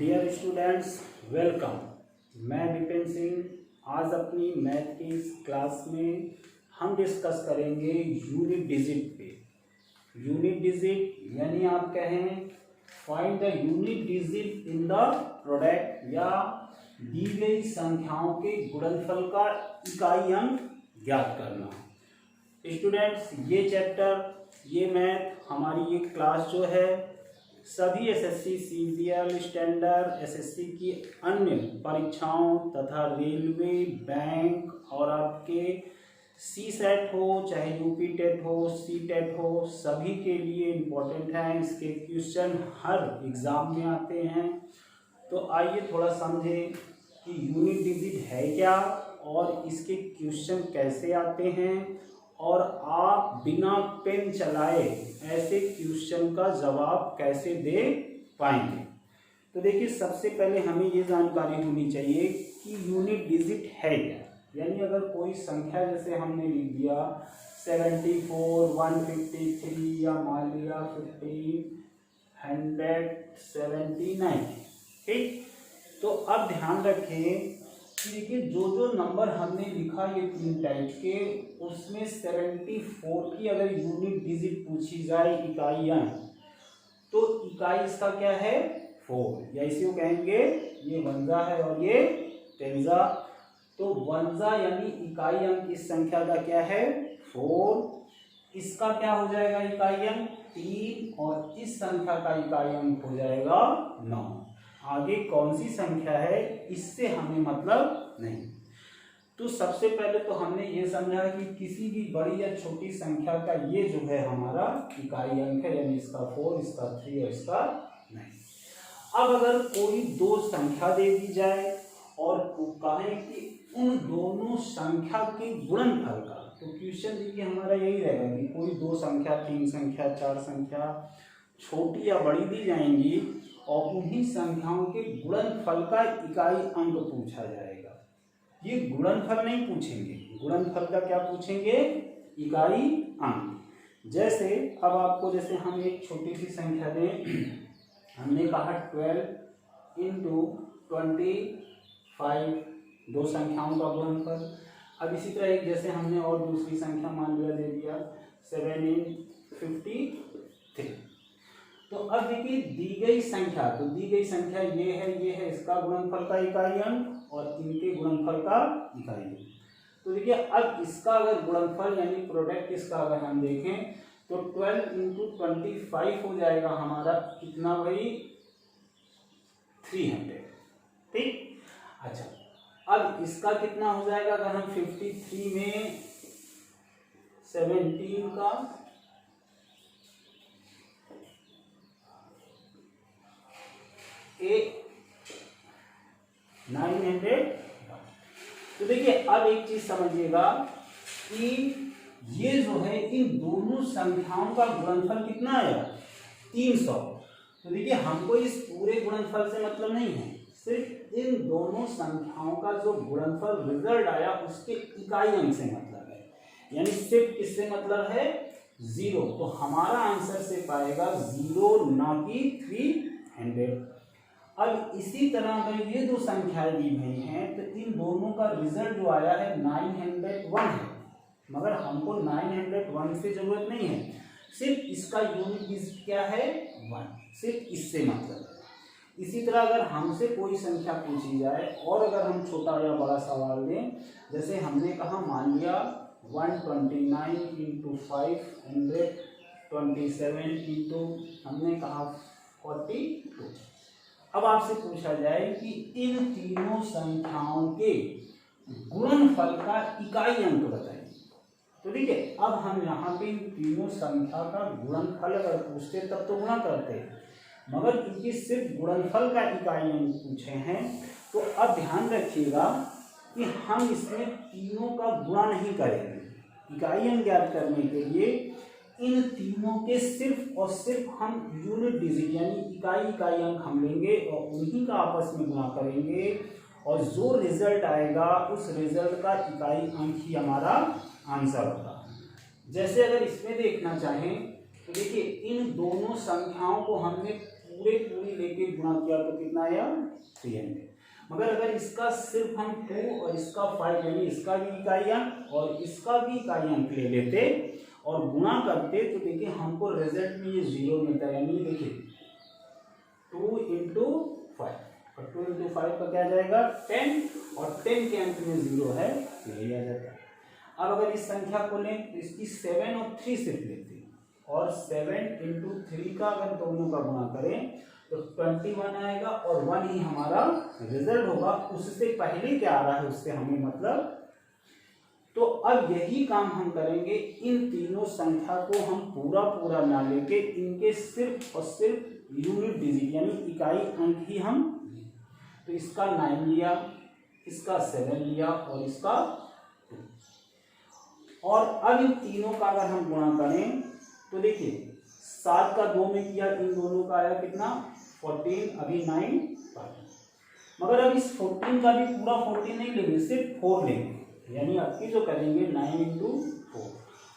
Dear students, welcome. मैं विपिन सिंह। आज अपनी मैथ की इस क्लास में हम डिस्कस करेंगे यूनिट डिजिट पे। यूनिट डिजिट यानी आप कहें find the unit digit in the product, या दी गई संख्याओं के गुणनफल का इकाई अंक ज्ञात करना। स्टूडेंट्स, ये चैप्टर, ये मैथ, हमारी ये क्लास जो है सभी एसएससी, सीजीएल, स्टैंडर्ड, एसएससी की अन्य परीक्षाओं तथा रेलवे, बैंक और आपके सी सेट हो, चाहे यूपी टेट हो, सी टेट हो, सभी के लिए इम्पोर्टेंट है। इसके क्वेश्चन हर एग्ज़ाम में आते हैं। तो आइए थोड़ा समझें कि यूनिट डिजिट है क्या और इसके क्वेश्चन कैसे आते हैं, और आप बिना पेन चलाए ऐसे क्वेश्चन का जवाब कैसे दे पाएंगे। तो देखिए, सबसे पहले हमें ये जानकारी होनी चाहिए कि यूनिट डिजिट है क्या। यानी अगर कोई संख्या, जैसे हमने लिख दिया 74, 153 या मान लिया 1579, ठीक। तो अब ध्यान रखें कि देखिए, जो जो नंबर हमने लिखा ये 3 टाइप के, उसमें 74 की अगर यूनिट डिजिट पूछी जाए, इकाइयाँ, तो इकाई इसका क्या है 4, या इसी को कहेंगे ये वंजा है और ये तेंजा। तो वंजा यानी इकाई अंक इस संख्या का क्या है 4। इसका क्या हो जाएगा इकाई अंक 3, और इस संख्या का इकाई अंक हो जाएगा 9। आगे कौन सी संख्या है इससे हमें मतलब नहीं। तो सबसे पहले तो हमने ये समझा कि किसी भी बड़ी या छोटी संख्या का ये जो है हमारा इकाई अंक है, यानी इसका 4, इसका 3 और इसका 9। अब अगर कोई दो संख्या दे दी जाए और कहें कि उन दोनों संख्या के गुणनफल का, तो क्वेश्चन देखिए हमारा यही रहेगा कि कोई दो संख्या, 3 संख्या, 4 संख्या, छोटी या बड़ी दी जाएंगी और उन्हीं संख्याओं के गुणनफल का इकाई अंक पूछा जाएगा। ये गुणनफल नहीं पूछेंगे, गुणनफल का क्या पूछेंगे इकाई अंक। जैसे अब आपको, जैसे हम एक छोटी सी संख्या दें, हमने कहा 12 इंटू 25, दो संख्याओं का गुणनफल। अब इसी तरह एक, जैसे हमने और दूसरी संख्या मान लिया, दे दिया 7 × 53। तो अब देखिए दी गई संख्या, तो दी गई संख्या ये है इसका गुणनफल का इकाई अंक और इनके गुणनफल का इकाई अंक। तो देखिए अब इसका अगर गुणनफल यानी प्रोडक्ट इसका अगर हम देखें तो 12 × 25 हो जाएगा हमारा कितना भाई 300, ठीक। अच्छा, अब इसका कितना हो जाएगा अगर हम 53 में 17 का 900। तो देखिए अब एक चीज समझिएगा कि ये जो है इन दोनों संख्याओं का गुणनफल कितना आया 300। तो देखिए हमको इस पूरे गुणनफल से मतलब नहीं है, सिर्फ इन दोनों संख्याओं का जो गुणनफल रिजल्ट आया उसके इकाई अंक से मतलब है, यानी सिर्फ किससे मतलब है 0। तो हमारा आंसर से पाएगा 0, ना कि 300। अब इसी तरह अगर ये दो संख्याएं दी गई हैं तो इन दोनों का रिजल्ट जो आया है 901 है, मगर हमको 901 से जरूरत नहीं है, सिर्फ इसका यूनिट डिजिट क्या है 1, सिर्फ इससे मतलब है। इसी तरह अगर हमसे कोई संख्या पूछी जाए और अगर हम छोटा या बड़ा सवाल दें, जैसे हमने कहा मान लिया 129 × 527 इंटू हमने कहा 42। अब आपसे पूछा जाए कि इन तीनों संख्याओं के गुणनफल का इकाई अंक बताइए। तो ठीक है, अब हम यहाँ पे इन तीनों संख्या का गुणनफल अगर पूछते तब तो गुणा करते, मगर क्योंकि सिर्फ गुणनफल का इकाई अंक पूछे हैं तो अब ध्यान रखिएगा कि हम इसमें तीनों का गुणा नहीं करेंगे। इकाई अंक ज्ञात करने के लिए इन तीनों के सिर्फ और सिर्फ हम यूनिट डिजिट यानी इकाई अंक हम लेंगे और उन्हीं का आपस में गुणा करेंगे, और जो रिजल्ट आएगा उस रिजल्ट का इकाई अंक ही हमारा आंसर होगा। जैसे अगर इसमें देखना चाहें तो देखिए इन दोनों संख्याओं को हमने पूरी लेके गुणा किया तो कितना आया 300। मगर अगर इसका सिर्फ हम 2 और इसका 5 यानी इसका भी इकाई अंक और इसका भी इकाई अंक ले लेते और गुणा करते तो देखिए हमको रिजल्ट में ये 0 मिलता है। यानी देखिए 2 × 5 और 2 × 5 का क्या जाएगा 10 और 10 के अंक में 0 है तो यही आ जाता है। अब अगर इस संख्या को लें तो इसकी 7 और 3 सिर्फ लेते हैं और 7 × 3 का अगर दोनों का गुणा करें तो 21 आएगा और 1 ही हमारा रिजल्ट होगा। उससे पहले क्या आ रहा है उससे हमें मतलब। तो अब यही काम हम करेंगे, इन तीनों संख्या को हम पूरा ना लेके इनके सिर्फ और सिर्फ यूनिट डिजिट यानी इकाई अंक ही हम, तो इसका 9 लिया, इसका 7 लिया और इसका 2। और अब इन तीनों का अगर हम गुणा करें तो देखिए 7 का 2 में किया, इन दोनों का आया कितना 14, अभी 9 मगर अब इस 14 का भी पूरा 14 नहीं लेंगे, सिर्फ 4 लेंगे। यानी आपकी जो करेंगे 9 × 4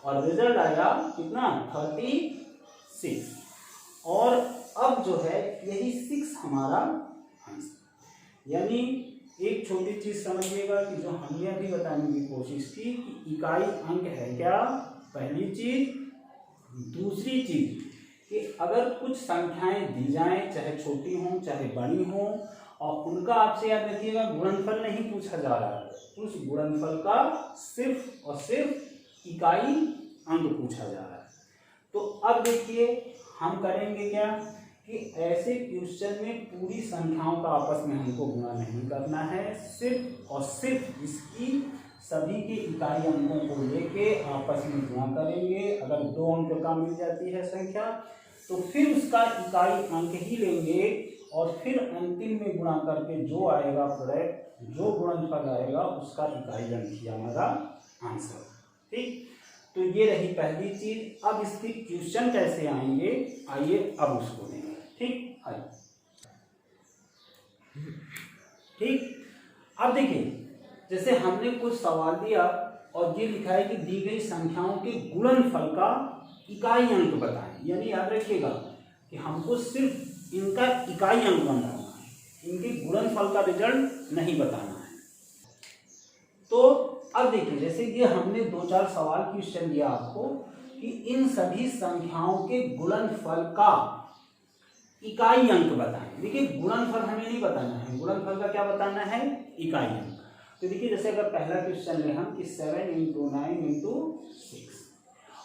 और रिजल्ट आया कितना 36। और अब जो है यही 6 हमारा आंसर। यानी एक छोटी चीज समझिएगा कि जो हमने अभी बताने की कोशिश की कि इकाई अंक है क्या पहली चीज। दूसरी चीज कि अगर कुछ संख्याएं दी जाएं चाहे छोटी हों चाहे बड़ी हों और उनका आपसे याद रखिएगा गुणनफल नहीं पूछा जा रहा है, उस गुणनफल का सिर्फ और सिर्फ इकाई अंक पूछा जा रहा है। तो अब देखिए हम करेंगे क्या कि ऐसे क्वेश्चन में पूरी संख्याओं का आपस में हमको गुणा नहीं करना है, सिर्फ और सिर्फ इसकी सभी के इकाई अंकों को लेके आपस में गुणा करेंगे। अगर 2 अंक का मिल जाती है संख्या तो फिर उसका इकाई अंक ही लेंगे और फिर अंतिम में गुणा करके जो आएगा प्रोडक्ट, जो गुणनफल आएगा उसका इकाई अंक ही हमारा आंसर। ठीक, तो ये रही पहली चीज। अब इसके क्वेश्चन कैसे आएंगे आइए अब उसको देंगे। ठीक आइए। ठीक, अब देखिए जैसे हमने कुछ सवाल दिया और ये लिखा है कि दी गई संख्याओं के गुणनफल का इकाई अंक बताएं। यानी याद रखिएगा कि हमको सिर्फ इनका इकाई अंक बनाना है, इनके गुणनफल का रिजल्ट नहीं बताना है। तो अब देखिए जैसे ये हमने 2-4 सवाल क्वेश्चन दिया आपको कि इन सभी संख्याओं के गुणनफल का इकाई अंक बताएं। देखिए गुणनफल हमें नहीं बताना है, गुणनफल का क्या बताना है इकाई अंक। तो देखिए जैसे अगर पहला क्वेश्चन ले हम कि 7 × 9 × 6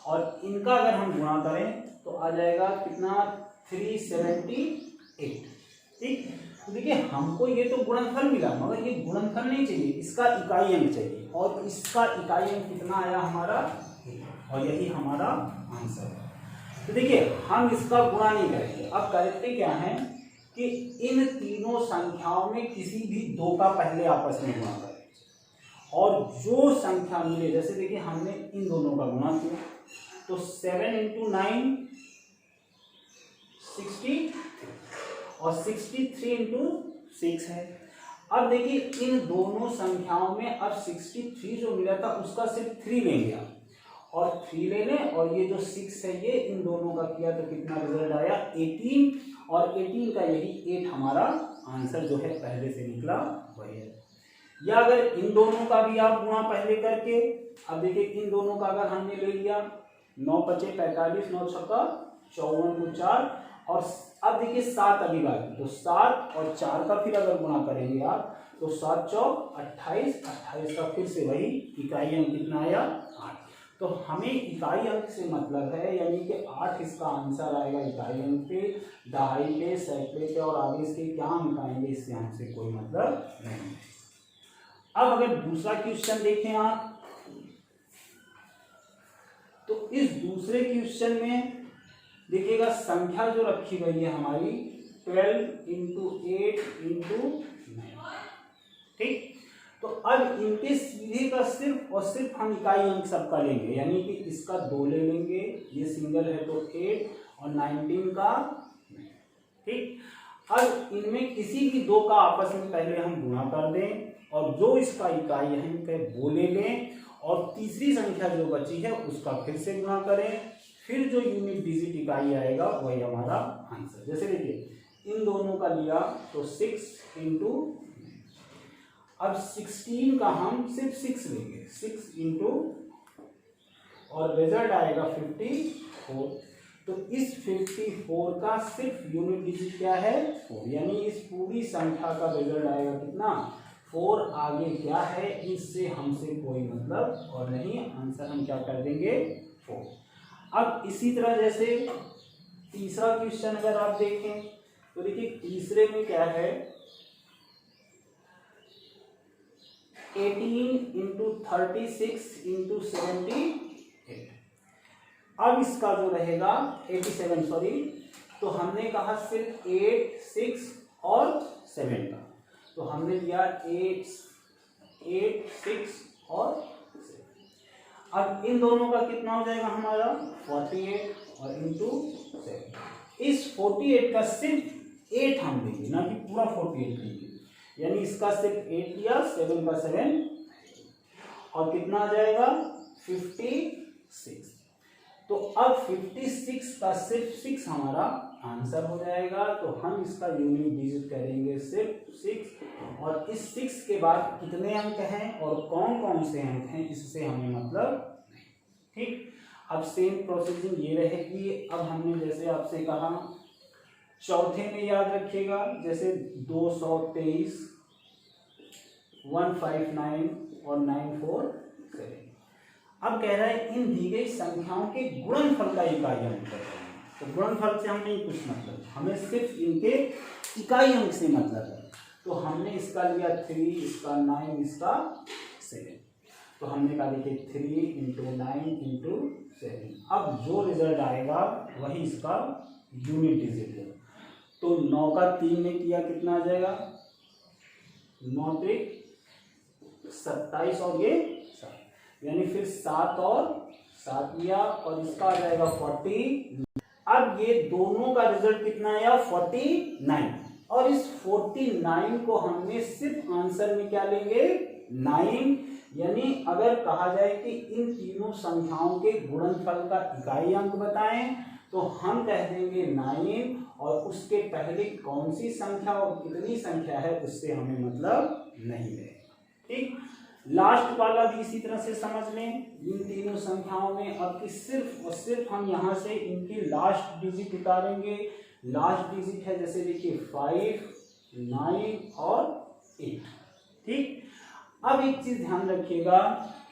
और इनका अगर हम गुणा करें तो आ जाएगा कितना 378। ठीक, तो देखिए हमको ये तो गुणनफल मिला मगर ये गुणनफल नहीं चाहिए, इसका इकाई अंक चाहिए और इसका इकाई अंक कितना आया हमारा और यही हमारा आंसर है। तो देखिए हम इसका गुणा नहीं करेंगे, अब करते क्या है कि इन तीनों संख्याओं में किसी भी 2 का पहले आपस में गुणा करें और जो संख्या मिले, जैसे देखिए हमने इन दोनों का गुणा किया तो 7 × 9 60 और 63 × 6 है। अब देखिए इन दोनों संख्याओं में अब 63 जो मिला था उसका सिर्फ 3 लेंगे आप और 3 ले लें और ये जो 6 है ये इन दोनों का किया तो कितना रिजल्ट आया 18 और 18 का यही 8 हमारा आंसर जो है पहले से निकला वही है। या अगर इन दोनों का भी आप गुणा पहले करके, अब देखिए इन दोनों का अगर हमने ले लिया 9 × 5 = 45, 9 × 6 = 54 को 4 और अब देखिए 7 अभी बाकी, तो 7 और 4 का फिर अगर गुणा करेंगे आप तो 7 × 4 = 28, 28 का फिर से वही इकाई अंक कितना आया 8। तो हमें इकाई अंक से मतलब है यानी कि 8 इसका आंसर आएगा इकाई अंक पे, दहाई पे, सैकड़े पे और आगे इसके क्या अंक आएंगे इससे हमसे कोई मतलब नहीं। अब अगर दूसरा क्वेश्चन देखें आप तो इस दूसरे क्वेश्चन में देखिएगा संख्या जो रखी गई है हमारी 12 × 8 × 9। ठीक, तो अब इनके सीधे का सिर्फ और सिर्फ हम इकाई अंक सबका लेंगे यानी कि इसका 2 ले लेंगे, ये सिंगल है तो 8 और 19 का 9। ठीक, अब इनमें किसी भी 2 का आपस में पहले हम गुणा कर दें और जो इसका इकाई अंक है वो ले लें और तीसरी संख्या जो बची है उसका फिर से गुणा करें, फिर जो यूनिट डिजिट इकाई आएगा वही हमारा आंसर। जैसे देखिए इन दोनों का लिया तो 6 इंटू, अब 16 का हम सिर्फ 6 लेंगे, 6 इंटू और रिजल्ट आएगा 54। तो इस 54 का सिर्फ यूनिट डिजिट क्या है 4, यानी इस पूरी संख्या का रिजल्ट आएगा कितना 4। आगे क्या है इससे हमसे कोई मतलब और नहीं, आंसर हम क्या कर देंगे 4। अब इसी तरह जैसे तीसरा क्वेश्चन अगर आप देखें तो देखिए तीसरे में क्या है 18 इंटू 36 इंटू 78। अब इसका जो रहेगा 87 सॉरी, तो हमने कहा सिर्फ 8, 6 और 7 का, तो हमने लिया 8, 6 और 7। अब इन दोनों का कितना हो जाएगा हमारा 48 और इंटू 7। इस 48 का सिर्फ 8 हम लेंगे, ना कि पूरा 48 लेंगे, यानी इसका सिर्फ 8 लिया, 7 का 7 और कितना आ जाएगा 56। तो अब 56 का सिर्फ 6 हमारा आंसर हो जाएगा। तो हम इसका यूनिट डिजिट करेंगे सिर्फ 6, और इस 6 के बाद कितने अंक हैं और कौन कौन से अंक हैं इससे हमें मतलब नहीं। ठीक, अब सेम प्रोसेसिंग ये रहेगी। अब हमने जैसे आपसे कहा चौथे में याद रखिएगा, जैसे 223, 159 और 947। अब कह रहा है इन दी गई संख्याओं के गुणनफल का इकाई अंक बताइए। तो गुणनफल से हमें कुछ मतलब, हमें सिर्फ इनके इकाई अंक से मतलब है। तो हमने इसका लिया 3, इसका 9, इसका 7। तो हमने कहा देखिए 3 इंटू 9 इंटू 7। अब जो रिजल्ट आएगा वही इसका यूनिट डिजिट है। तो 9 का 3 में किया कितना आ जाएगा 9 3 27 और ये 7, यानी फिर 7 और 7 लिया और इसका आ जाएगा 40। अब ये दोनों का रिजल्ट कितना आया 49, और इस 49 को हमने सिर्फ आंसर में क्या लेंगे 9, यानी अगर कहा जाए कि इन तीनों संख्याओं के गुणनफल का इकाई अंक बताएं तो हम कह देंगे 9, और उसके पहले कौन सी संख्या और कितनी संख्या है उससे हमें मतलब नहीं रहेगा। ठीक, लास्ट वाला भी इसी तरह से समझ लें। इन तीनों संख्याओं में अब की सिर्फ और सिर्फ हम यहाँ से इनकी लास्ट डिजिट उतारेंगे। लास्ट डिजिट है जैसे देखिए 5, 9 और 8। ठीक, अब एक चीज ध्यान रखिएगा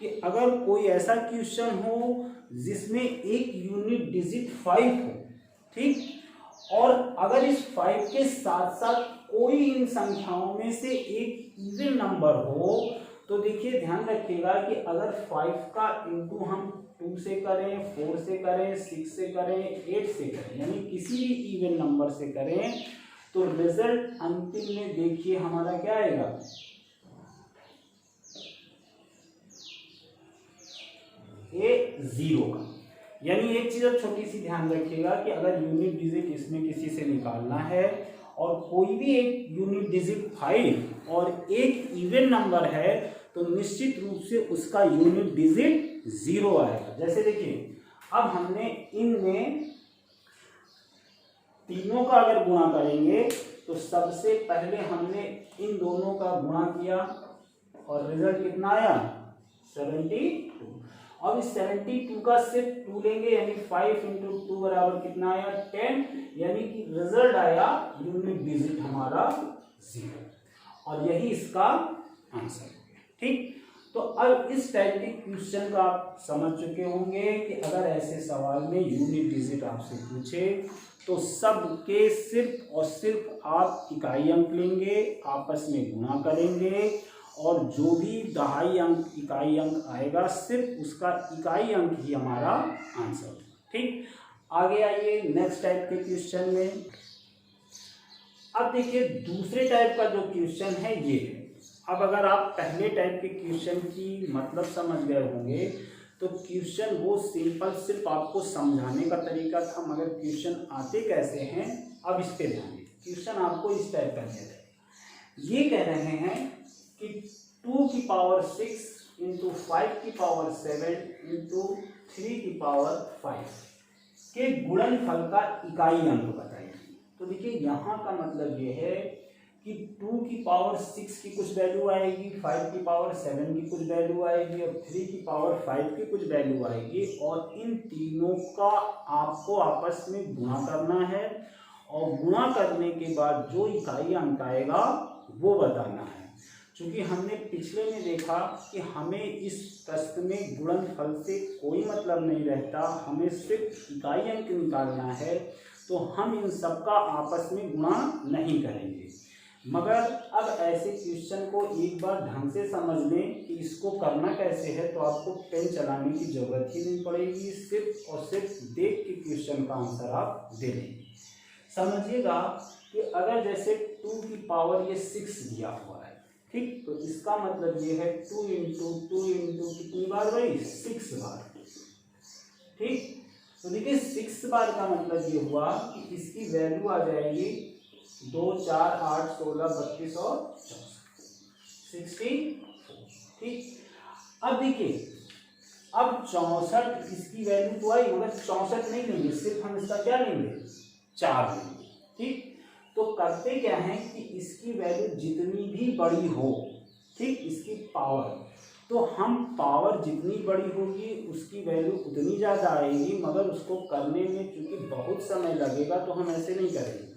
कि अगर कोई ऐसा क्वेश्चन हो जिसमें एक यूनिट डिजिट 5 हो, ठीक, और अगर इस 5 के साथ साथ कोई इन संख्याओं में से एक इवन नंबर हो, तो देखिए ध्यान रखिएगा कि अगर 5 का इंटू हम 2 से करें, 4 से करें, 6 से करें, 8 से करें, यानी किसी भी इवन नंबर से करें, तो रिजल्ट अंतिम में देखिए हमारा क्या आएगा ये 0 का। यानी एक चीज अब छोटी सी ध्यान रखिएगा कि अगर यूनिट डिजिट इसमें किसी से निकालना है और कोई भी एक यूनिट डिजिट 5 और एक इवन नंबर है, तो निश्चित रूप से उसका यूनिट डिजिट 0 आएगा। जैसे देखिए अब हमने इनमें तीनों का अगर गुणा करेंगे तो सबसे पहले हमने इन दोनों का गुणा किया और रिजल्ट कितना आया 72। अब इस 72 का सिर्फ 2 लेंगे, यानी 5 इंटू 2 बराबर कितना आया 10, यानी कि रिजल्ट आया यूनिट डिजिट हमारा 0, और यही इसका आंसर है। ठीक, तो अब इस टाइप के क्वेश्चन का आप समझ चुके होंगे कि अगर ऐसे सवाल में यूनिट डिजिट आपसे पूछे तो सबके सिर्फ और सिर्फ आप इकाई अंक लेंगे, आपस में गुणा करेंगे, और जो भी दहाई अंक इकाई अंक आएगा सिर्फ उसका इकाई अंक ही हमारा आंसर होगा। ठीक, आगे आइए नेक्स्ट टाइप के क्वेश्चन में। अब देखिए दूसरे टाइप का जो क्वेश्चन है ये है। अब अगर आप पहले टाइप के क्वेश्चन की मतलब समझ गए होंगे तो क्वेश्चन वो सिंपल सिर्फ आपको समझाने का तरीका था, मगर क्वेश्चन आते कैसे हैं अब इस पे ध्यान दीजिए। क्वेश्चन आपको इस टाइप का दिया जाएगा, ये कह रहे हैं कि 2 की पावर 6 इंटू 5 की पावर 7 इंटू 3 की पावर 5 के गुणनफल का इकाई अंक बताइए। तो देखिए यहाँ का मतलब ये है कि 2 की पावर 6 की कुछ वैल्यू आएगी, 5 की पावर 7 की कुछ वैल्यू आएगी और 3 की पावर 5 की कुछ वैल्यू आएगी, और इन तीनों का आपको आपस में गुणा करना है, और गुणा करने के बाद जो इकाई अंक आएगा वो बताना है। क्योंकि हमने पिछले में देखा कि हमें इस प्रश्न में गुणनफल से कोई मतलब नहीं रहता, हमें सिर्फ इकाई अंक निकालना है, तो हम इन सब का आपस में गुणा नहीं करेंगे। मगर अब ऐसे क्वेश्चन को एक बार ढंग से समझ लें कि इसको करना कैसे है, तो आपको पेन चलाने की जरूरत ही नहीं पड़ेगी, सिर्फ और सिर्फ देख के क्वेश्चन का आंसर आप दे देंगे। समझिएगा कि अगर जैसे 2 की पावर ये 6 दिया हुआ है, ठीक, तो इसका मतलब ये है 2 इंटू कितनी बार भाई, 6 बार, ठीक। तो देखिए 6 बार का मतलब ये हुआ कि इसकी वैल्यू आ जाएगी 2 4 8 16 32 और 64, ठीक। अब देखिए अब 64 इसकी वैल्यू तो आई, मगर 64 नहीं लेंगे, सिर्फ हम इसका क्या लेंगे, 4 लेंगे, ठीक। तो करते क्या है कि इसकी वैल्यू जितनी भी बड़ी हो, ठीक, इसकी पावर, तो हम पावर जितनी बड़ी होगी उसकी वैल्यू उतनी ज़्यादा आएगी, मगर उसको करने में चूंकि बहुत समय लगेगा तो हम ऐसे नहीं करेंगे।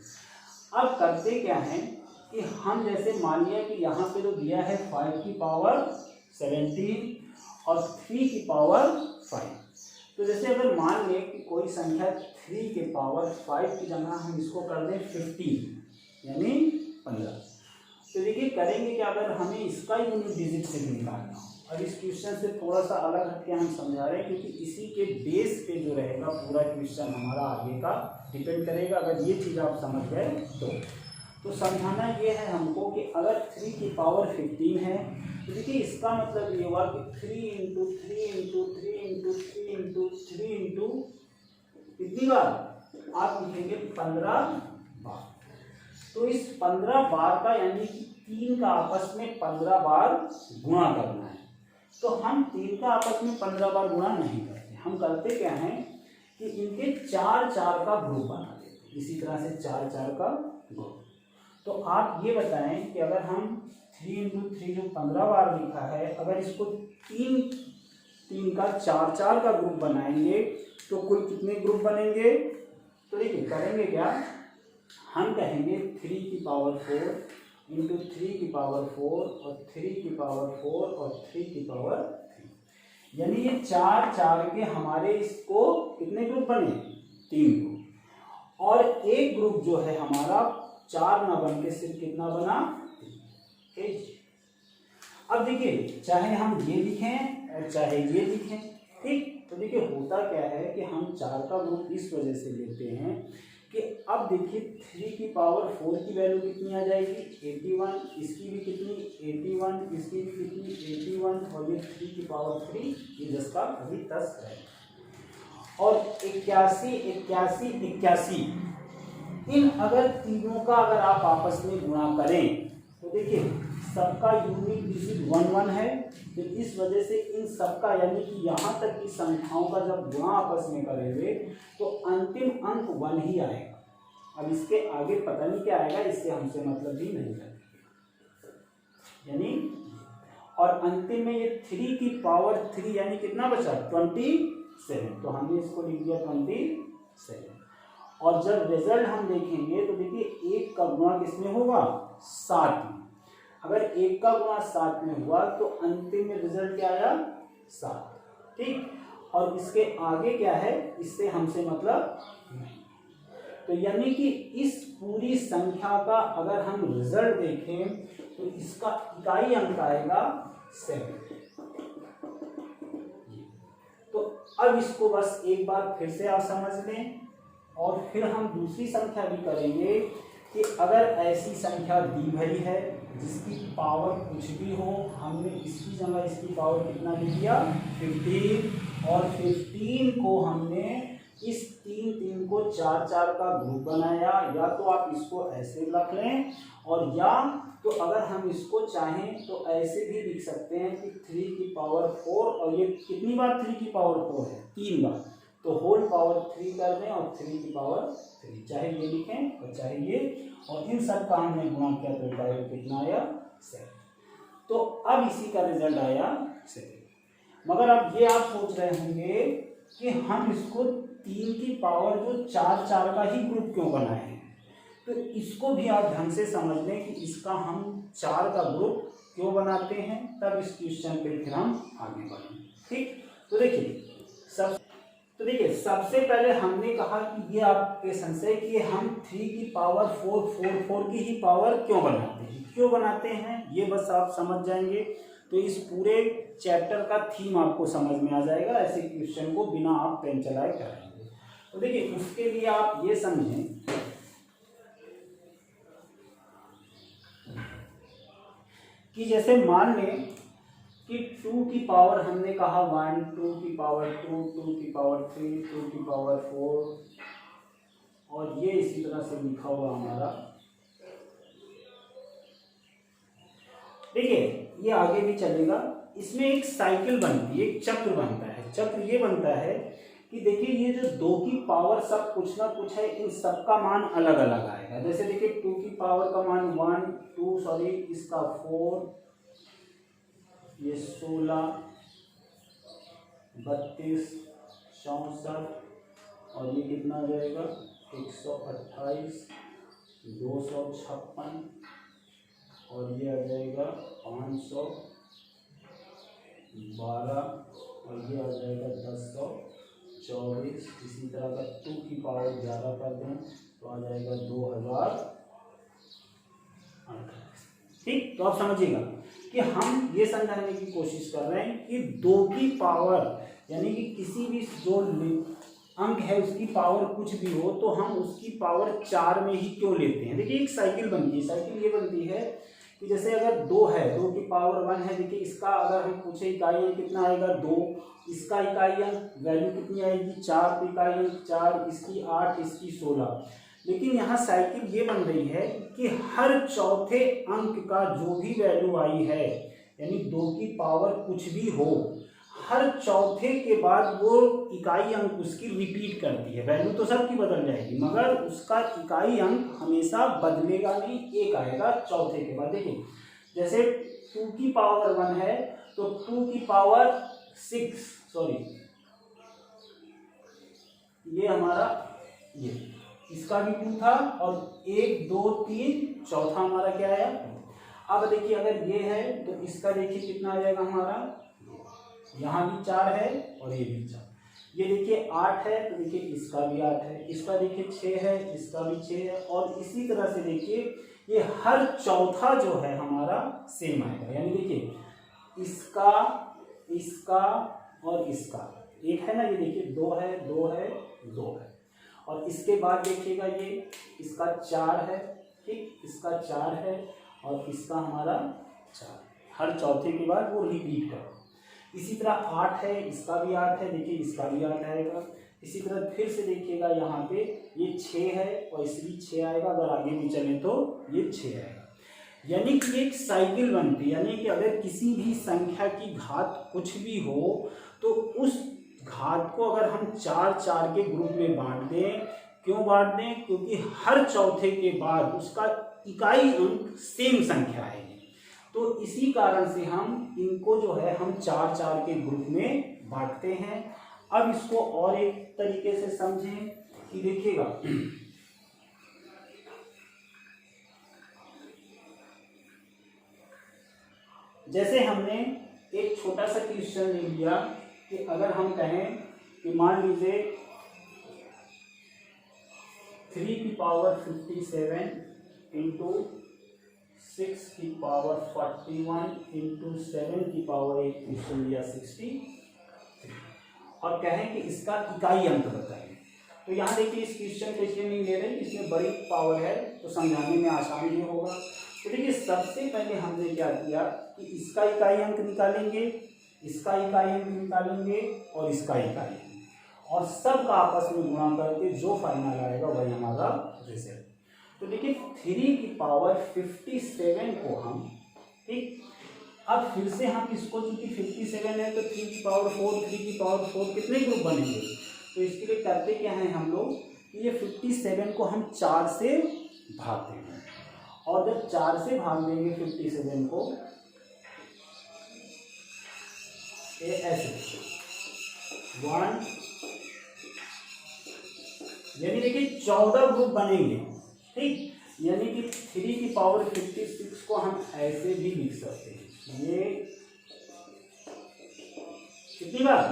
अब करते क्या है कि हम जैसे मान लिया कि यहाँ पे तो दिया है 5 की पावर 17 और 3 की पावर 5, तो जैसे अगर मान लें कि कोई संख्या 3 के पावर 5 की जगह हम इसको कर दें 15 यानी 15, तो देखिए करेंगे कि अगर हमें इसका यूनिट डिजिट से निकालना हो, और इस क्वेश्चन से थोड़ा सा अलग हटके हम समझा रहे हैं क्योंकि इसी के बेस पे जो रहेगा पूरा क्वेश्चन हमारा आगे का डिपेंड करेगा। अगर ये चीज़ आप समझ गए तो समझाना ये है हमको कि अगर 3 की पावर 15 है, तो देखिए इसका मतलब ये हुआ कि 3 इंटू कितनी बार आप लिखेंगे 15 बार। तो इस 15 बार का यानी कि 3 का आपस में 15 बार गुणा करना है। तो हम 3 का आपस में 15 बार गुणा नहीं करते, हम करते क्या है कि इनके 4 4 का ग्रुप बना देते, इसी तरह से 4 4 का ग्रुप। तो आप ये बताएं कि अगर हम 3 इंटू 3 जो 15 बार लिखा है, अगर इसको 3 का 4 4 का ग्रुप बनाएंगे तो कुल कितने ग्रुप बनेंगे। तो देखिए करेंगे क्या, हम कहेंगे 3 की पावर 4 इंटू 3 की पावर 4 और 3 की पावर 4 और 3 की पावर 3, यानी ये 4 4 के हमारे इसको कितने ग्रुप बने, 3 ग्रुप, और एक ग्रुप जो है हमारा 4 ना बन के सिर्फ कितना बना, ठीक। अब देखिए चाहे हम ये लिखें और चाहे ये लिखें, ठीक। तो देखिए होता क्या है कि हम 4 का ग्रुप इस वजह से लेते हैं कि अब देखिए 3 की पावर 4 की वैल्यू कितनी आ जाएगी 81, इसकी भी कितनी 81, इसकी भी कितनी 81, और ये 3 की पावर 3 ये 10 का अभी 10 है, और 81 इन अगर तीनों का अगर आप आपस में गुणा करें तो देखिए सबका यूनिट डिजिट 1 1 है, तो इस वजह से इन सबका यानी कि यहाँ तक की संख्याओं का जब गुणा आपस में करेंगे तो अंतिम अंक 1 ही आएगा। अब इसके आगे पता नहीं क्या आएगा, इससे हमसे मतलब भी नहीं करेंगे, यानी और अंतिम में ये 3 की पावर 3 यानी कितना बचा 27, तो हमने इसको लिख दिया 27। और जब रिजल्ट हम देखेंगे तो देखिए 1 का गुणा किसमें होगा 7 में, अगर 1 का गुणा 7 में हुआ तो अंतिम में रिजल्ट क्या आया 7, ठीक। और इसके आगे क्या है, इससे हमसे मतलब नहीं। तो यानी कि इस पूरी संख्या का अगर हम रिजल्ट देखें तो इसका इकाई अंक आएगा 7। तो अब इसको बस एक बार फिर से आप समझ लें, और फिर हम दूसरी संख्या भी करेंगे कि अगर ऐसी संख्या दी भरी है जिसकी पावर कुछ भी हो, हमने इसकी जगह इसकी पावर कितना लिख दिया 15, और 15 को हमने इस 3 को 4 4 का ग्रुप बनाया, या तो आप इसको ऐसे रख लें, और या तो अगर हम इसको चाहें तो ऐसे भी लिख सकते हैं कि 3 की पावर 4, और ये कितनी बार 3 की पावर 4 है 3 बार, तो होल पावर 3 कर दें और 3 की पावर 3, चाहे ये लिखें और चाहे ये, और इन सब का हमने गुणा किया तो डायरेक्ट कितना आया 7। तो अब इसी का रिजल्ट आया 7। मगर अब ये आप सोच रहे होंगे कि हम इसको 3 की पावर जो 4 4 का ही ग्रुप क्यों बनाए हैं, तो इसको भी आप ढंग से समझ लें कि इसका हम 4 का ग्रुप क्यों बनाते हैं, तब इस क्वेश्चन पे फिर हम आगे बढ़ेंगे। ठीक, तो देखिए सबसे पहले हमने कहा कि ये आपके संशय कि हम 3 की पावर 4 की ही पावर क्यों बनाते हैं, ये बस आप समझ जाएंगे तो इस पूरे चैप्टर का थीम आपको समझ में आ जाएगा, ऐसे क्वेश्चन को बिना आप पेन चलाए करेंगे। तो देखिए उसके लिए आप ये समझें कि जैसे मान लें कि 2 की पावर हमने कहा 1, 2 की पावर 2, 2 की पावर 3, 2 की पावर 4, और ये इसी तरह से लिखा हुआ हमारा। देखिए ये आगे भी चलेगा, इसमें एक साइकिल बनती है, एक चक्र बनता है। चक्र ये बनता है कि देखिए ये जो 2 की पावर सब कुछ ना कुछ है, इन सब का मान अलग अलग आएगा। जैसे देखिए 2 की पावर का मान इसका 4, ये 16, 32, 64, और ये कितना आ जाएगा 128, 256, और ये आ जाएगा 512, और ये आ जाएगा 1024। इसी तरह का 2 की पावर 11 कर दें तो आ जाएगा 2000। ठीक, तो आप समझिएगा कि हम ये समझाने की कोशिश कर रहे हैं कि 2 की पावर यानी कि किसी भी जो अंक है उसकी पावर कुछ भी हो तो हम उसकी पावर 4 में ही क्यों लेते हैं। देखिए एक साइकिल बनती है, साइकिल ये बनती है कि जैसे अगर 2 है, 2 की पावर 1 है, देखिए इसका अगर हम पूछे इकाई अंक कितना आएगा 2, इसका इकाई अंक वैल्यू कितनी आएगी 4, तो इकाई अंक 4, इसकी 8, इसकी 16। लेकिन यहाँ साइकिल ये बन रही है कि हर चौथे अंक का जो भी वैल्यू आई है, यानी 2 की पावर कुछ भी हो, हर चौथे के बाद वो इकाई अंक उसकी रिपीट करती है। वैल्यू तो सबकी बदल जाएगी मगर उसका इकाई अंक हमेशा बदलेगा नहीं, एक आएगा चौथे के बाद। देखिए जैसे 2 की पावर 1 है तो 2 की पावर 6, ये हमारा ये इसका भी 2 था, और 1 2 3 चौथा हमारा क्या आया। अब देखिए अगर ये है तो इसका देखिए कितना आ जाएगा हमारा, यहाँ भी 4 है और ये भी 4। ये देखिए 8 है तो देखिए इसका भी 8 है, इसका देखिए 6 है, इसका भी 6 है, और इसी तरह से देखिए ये हर चौथा जो है हमारा सेम आएगा। यानी देखिए इसका, इसका और इसका एक है ना, ये देखिए 2 है, 2 है, 2 है, और इसके बाद देखिएगा ये इसका 4 है, ठीक, इसका 4 है और इसका हमारा 4, हर चौथे के बाद वो रिपीट करो। इसी तरह 8 है, इसका भी 8 है, देखिए इसका भी 8 आएगा। इसी तरह फिर से देखिएगा यहाँ पे ये 6 है और इससे भी 6 आएगा, अगर आगे भी चले तो ये 6 आएगा। यानी कि एक साइकिल बनती है, यानी कि अगर किसी भी संख्या की घात कुछ भी हो तो उस घात को अगर हम 4 4 के ग्रुप में बांट दें, क्यों बांट दें, क्योंकि हर चौथे के बाद उसका इकाई अंक सेम संख्या है। तो इसी कारण से हम इनको जो है हम 4 4 के ग्रुप में बांटते हैं। अब इसको और एक तरीके से समझें कि देखिएगा जैसे हमने एक छोटा सा क्वेश्चन ले लिया कि अगर हम कहें कि मान लीजिए 3 की पावर 57 इंटू 6 की पावर 41 इंटू 7 की पावर एक क्वेश्चन लिया 60, और कहें कि इसका इकाई अंक बताइए। तो यहाँ देखिए इस क्वेश्चन को इसलिए नहीं ले रहे, इसमें बड़ी पावर है तो समझाने में आसानी भी होगा। तो देखिए सबसे पहले हमने क्या किया कि इसका इकाई अंक निकालेंगे, इसका इकाई अंक निकालेंगे और इसका इकाई अंक, और सब का आपस में गुणा करके जो फाइनल आएगा वही हमारा रिजल्ट। तो देखिए 3 की पावर 57 को हम, ठीक, अब फिर से हम इसको चूंकि 57 है तो 3 की पावर 4, 3 की पावर 4 कितने ग्रुप बनेंगे, तो इसके लिए करते क्या है हम लोग, ये 57 को हम 4 से भाग देंगे, और जब 4 से भाग देंगे 57 को, ये ऐसे 1, यानी देखिए 14 ग्रुप बनेंगे, ठीक। यानी कि 3 की पावर 56 को हम ऐसे भी लिख सकते हैं, ये कितनी बार,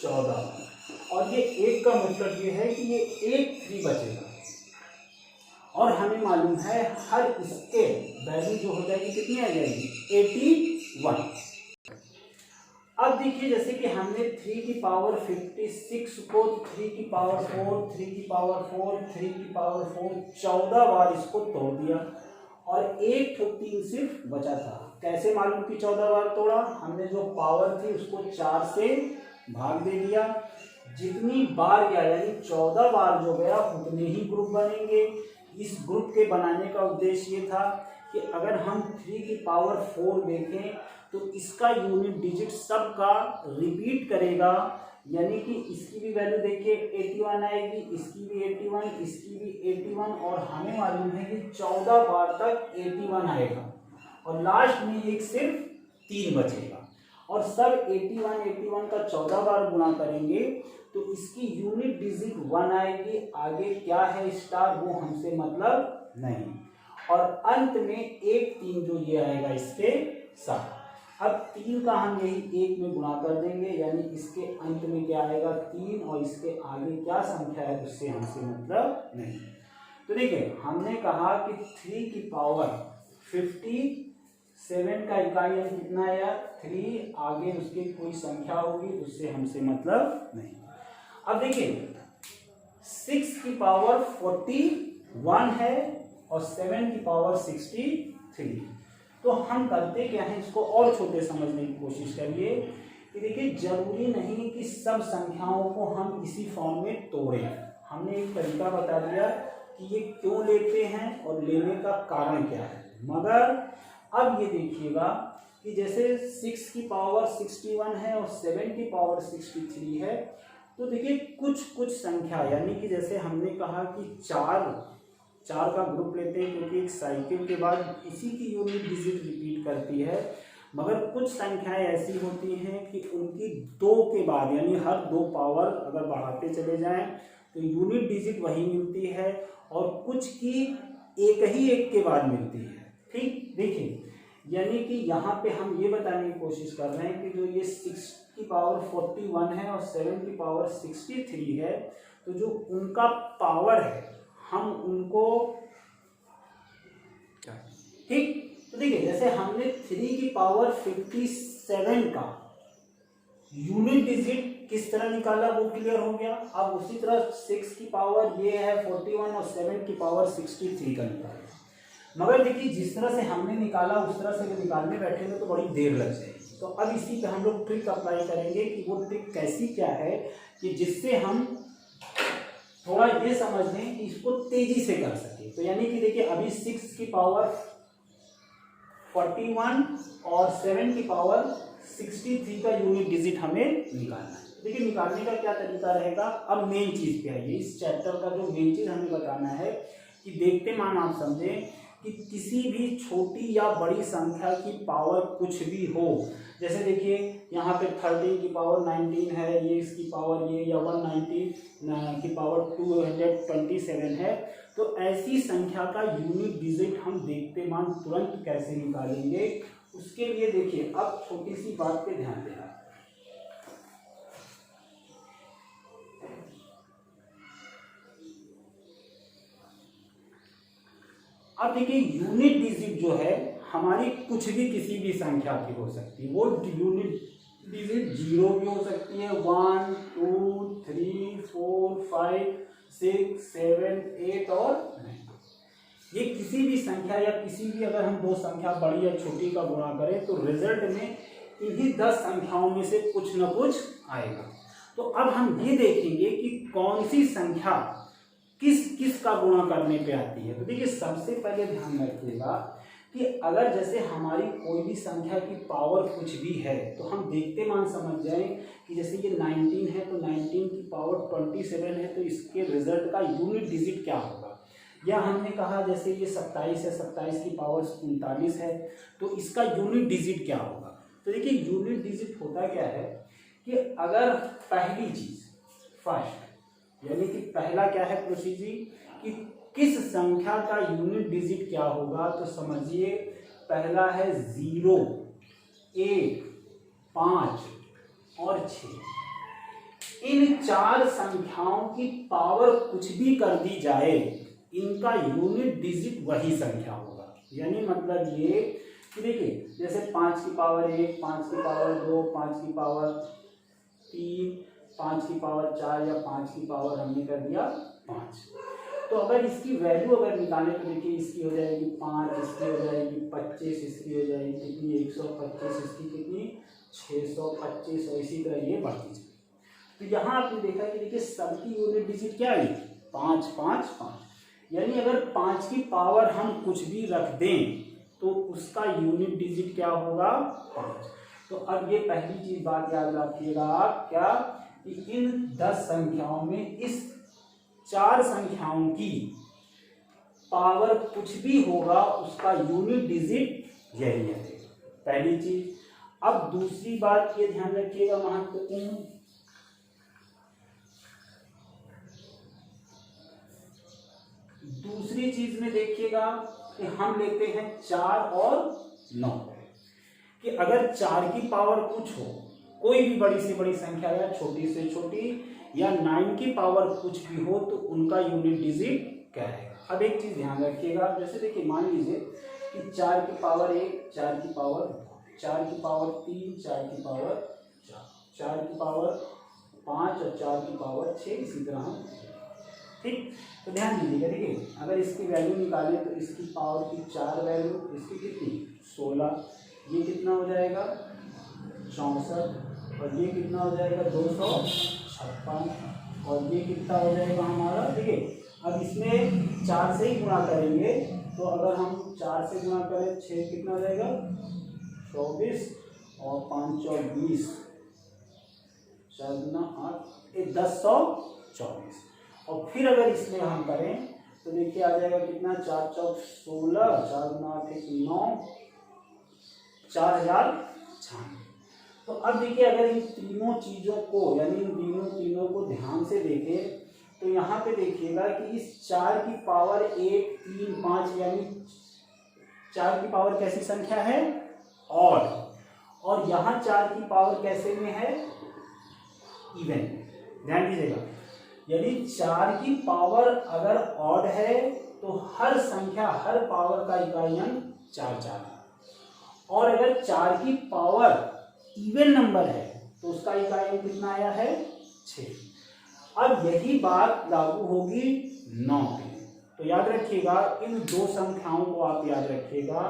14, और ये 1 का मतलब ये है कि ये 1 3 बचेगा, और हमें मालूम है हर इसके वैल्यू जो हो जाएगी कितनी आ जाएगी, 81। अब देखिए जैसे कि हमने 3 की पावर 56 को 3 की पावर 4, 3 की पावर 4, 3 की पावर 4 14 बार इसको तोड़ दिया, और एक 3 सिर्फ बचा था। कैसे मालूम कि 14 बार तोड़ा, हमने जो पावर थी उसको 4 से भाग दे दिया, जितनी बार गया यानी 14 बार जो गया उतने ही ग्रुप बनेंगे। इस ग्रुप के बनाने का उद्देश्य ये था कि अगर हम 3 की पावर 4 देखें तो इसका यूनिट डिजिट सबका रिपीट करेगा, यानी कि इसकी भी वैल्यू देखिए 81 आएगी, इसकी भी 81, इसकी भी 81, और हमें मालूम है कि 14 बार तक 81 आएगा, और लास्ट में एक सिर्फ 3 बचेगा, और सब 81 का 14 बार गुणा करेंगे तो इसकी यूनिट डिजिट 1 आएगी। आगे क्या है स्टार वो हमसे मतलब नहीं, और अंत में एक 3 जो ये आएगा इसके साथ। अब 3 का हम यही 1 में गुणा कर देंगे, यानी इसके अंत में क्या आएगा 3, और इसके आगे क्या संख्या है उससे हमसे मतलब नहीं। तो देखिए हमने कहा कि 3 की पावर 57 का इकाई अंक कितना आया 3, आगे उसके कोई संख्या होगी उससे हमसे मतलब नहीं। अब देखिए 6 की पावर 41 है और 7 की पावर 63। तो हम करते क्या है, इसको और छोटे समझने की कोशिश करिए कि देखिए जरूरी नहीं कि सब संख्याओं को हम इसी फॉर्म में तोड़ें। हमने एक तरीका बता दिया कि ये क्यों लेते हैं और लेने का कारण क्या है, मगर अब ये देखिएगा कि जैसे 6 की पावर 61 है और 7 की पावर 63 है, तो देखिए कुछ संख्या यानी कि जैसे हमने कहा कि 4 का ग्रुप लेते हैं क्योंकि एक साइकिल के बाद इसी की यूनिट डिजिट रिपीट करती है, मगर कुछ संख्याएं ऐसी होती हैं कि उनकी 2 के बाद यानी हर 2 पावर अगर बढ़ाते चले जाएं तो यूनिट डिजिट वही मिलती है, और कुछ की एक के बाद मिलती है। ठीक, देखिए यानी कि यहाँ पे हम ये बताने की कोशिश कर रहे हैं कि जो ये 6 की पावर 41 है और 7 की पावर 63 है, तो जो उनका पावर है हम उनको, ठीक, तो देखिए जैसे हमने 3 की पावर 57 का यूनिट डिजिट किस तरह निकाला वो क्लियर हो गया। अब उसी तरह 6 की पावर ये है 41 और 7 की पावर 63 का निकाला, मगर देखिए जिस तरह से हमने निकाला उस तरह से निकालने बैठेंगे तो बड़ी देर लग जाएगी। तो अब इसी पे हम लोग ट्रिक अप्लाई करेंगे कि वो ट्रिक कैसी क्या है कि जिससे हम थोड़ा ये समझ लें कि इसको तेजी से कर सके। तो यानी कि देखिए अभी 6 की पावर 41 और 7 की पावर 63 का यूनिट डिजिट हमें निकालना है। देखिए निकालने का क्या तरीका रहेगा, अब मेन चीज पे आइए। इस चैप्टर का जो मेन चीज हमें बताना है कि देखते मान आप समझें कि किसी भी छोटी या बड़ी संख्या की पावर कुछ भी हो, जैसे देखिए यहाँ पे 13 की पावर 19 है, ये इसकी पावर ये, या 190 की पावर 227 है, तो ऐसी संख्या का यूनिट डिजिट हम देखते मान तुरंत कैसे निकालेंगे, उसके लिए देखिए अब छोटी सी बात पे ध्यान देना। अब देखिए यूनिट डिजिट जो है हमारी कुछ भी किसी भी संख्या की हो सकती है, वो यूनिट डिजिट 0 भी हो सकती है, 1 2 3 4 5 6 7 8 और 9। ये किसी भी संख्या या किसी भी अगर हम 2 संख्या बड़ी या छोटी का गुणा करें तो रिजल्ट में इन्हीं 10 संख्याओं में से कुछ न कुछ आएगा। तो अब हम ये देखेंगे कि कौन सी संख्या किस का गुणा करने पे आती है। तो देखिए सबसे पहले ध्यान रखिएगा कि अगर जैसे हमारी कोई भी संख्या की पावर कुछ भी है तो हम देखते मान समझ जाएं कि जैसे ये 19 है तो 19 की पावर 27 है तो इसके रिजल्ट का यूनिट डिजिट क्या होगा। या हमने कहा जैसे ये 27 है, 27 की पावर 39 है तो इसका यूनिट डिजिट क्या होगा। तो देखिए यूनिट डिजिट होता क्या है कि अगर पहली चीज फर्स्ट यानी कि पहला क्या है प्रोसीजर कि किस संख्या का यूनिट डिजिट क्या होगा, तो समझिए पहला है 0, 1, 5 और 6। इन चार संख्याओं की पावर कुछ भी कर दी जाए इनका यूनिट डिजिट वही संख्या होगा। यानी मतलब ये कि देखिए जैसे 5 की पावर 1, 5 की पावर 2, 5 की पावर 3, 5 की पावर 4 या 5 की पावर हमने कर दिया 5। तो अगर इसकी वैल्यू अगर निकालें तो देखिए इसकी हो जाएगी 5, इसकी हो जाएगी 25, इसकी हो जाएगी कितनी 125, इसकी कितनी 625 और इसी तरह ये बढ़ती जाएगी। तो यहाँ आपने देखा कि देखिए सबकी यूनिट डिजिट क्या है 5, 5, 5। यानी अगर 5 की पावर हम कुछ भी रख दें तो उसका यूनिट डिजिट क्या होगा 5। तो अब ये पहली चीज बात याद रखिएगा आप क्या कि इन 10 संख्याओं में इस 4 संख्याओं की पावर कुछ भी होगा उसका यूनिट डिजिट यही है पहली चीज। अब दूसरी बात ये ध्यान रखिएगा महत्वपूर्ण, दूसरी चीज में देखिएगा कि हम लेते हैं 4 और 9 कि अगर 4 की पावर कुछ हो कोई भी बड़ी से बड़ी संख्या या छोटी से छोटी या 9 की पावर कुछ भी हो तो उनका यूनिट डिजिट क्या है। अब एक चीज ध्यान रखिएगा जैसे देखिए मान लीजिए कि 4 की पावर 1, 4 की पावर 2, 4 की पावर 3, 4 की पावर 4, 4 की पावर 5 और 4 की पावर 6 इसी तरह हम ठीक। तो ध्यान दीजिएगा देखिए अगर इसकी वैल्यू निकालें तो इसकी पावर की 4 वैल्यू इसकी कितनी 16, ये कितना हो जाएगा 64 और ये कितना हो जाएगा 256 और ये कितना हो जाएगा हमारा देखिए। अब इसमें 4 से ही गुणा करेंगे तो अगर हम 4 से गुणा करें 6 कितना हो जाएगा 24 और 5 और 20 4 गुना 8 1024 और फिर अगर इसमें हम करें तो देखिए आ जाएगा कितना 4 चौक 16 4 गुना 8 9 4096। तो अब देखिए अगर इन तीनों चीजों को यानी इन तीनों को ध्यान से देखें तो यहाँ पे देखिएगा कि इस 4 की पावर 1, 3, 5 यानी 4 की पावर कैसी संख्या है ऑड और यहाँ 4 की पावर कैसे में है इवन। ध्यान दीजिएगा यदि 4 की पावर अगर ऑड है तो हर संख्या हर पावर का इकाई अंक 4 4 है और अगर 4 की पावर इवन नंबर है तो उसका इकाई अंक कितना आया है 6। अब यही बात लागू होगी 9 पे। तो याद रखिएगा इन दो संख्याओं को आप याद रखिएगा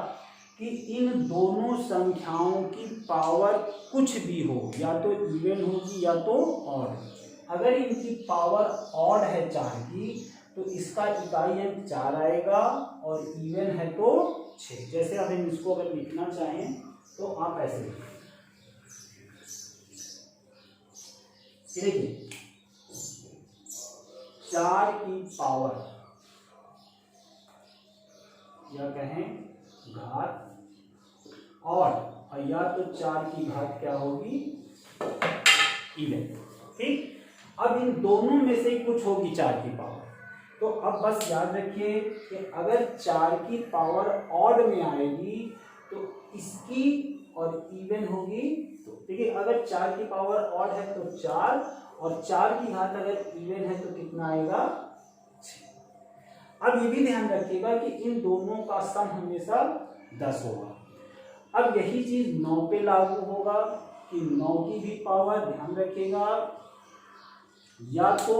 कि इन दोनों संख्याओं की पावर कुछ भी हो या तो इवन होगी या तो ऑड। अगर इनकी पावर ऑड है 4 की तो इसका इकाई अंक 4 आएगा और इवन है तो 6। जैसे अब हम इसको अगर लिखना चाहें तो आप ऐसे लिखें देखिए 4 की पावर या कहें घात और या तो 4 की घात क्या होगी इवन ठीक। अब इन दोनों में से कुछ होगी 4 की पावर। तो अब बस याद रखिए कि अगर 4 की पावर ऑड में आएगी तो इसकी और इवन होगी। तो देखिए अगर 4 की पावर ऑड है तो 4 और 4 की घात अगर इवन है तो कितना आएगा 6। अब ये भी ध्यान रखिएगा कि इन दोनों का सम हमेशा 10 होगा। अब यही चीज 9 पे लागू होगा कि 9 की भी पावर ध्यान रखिएगा या तो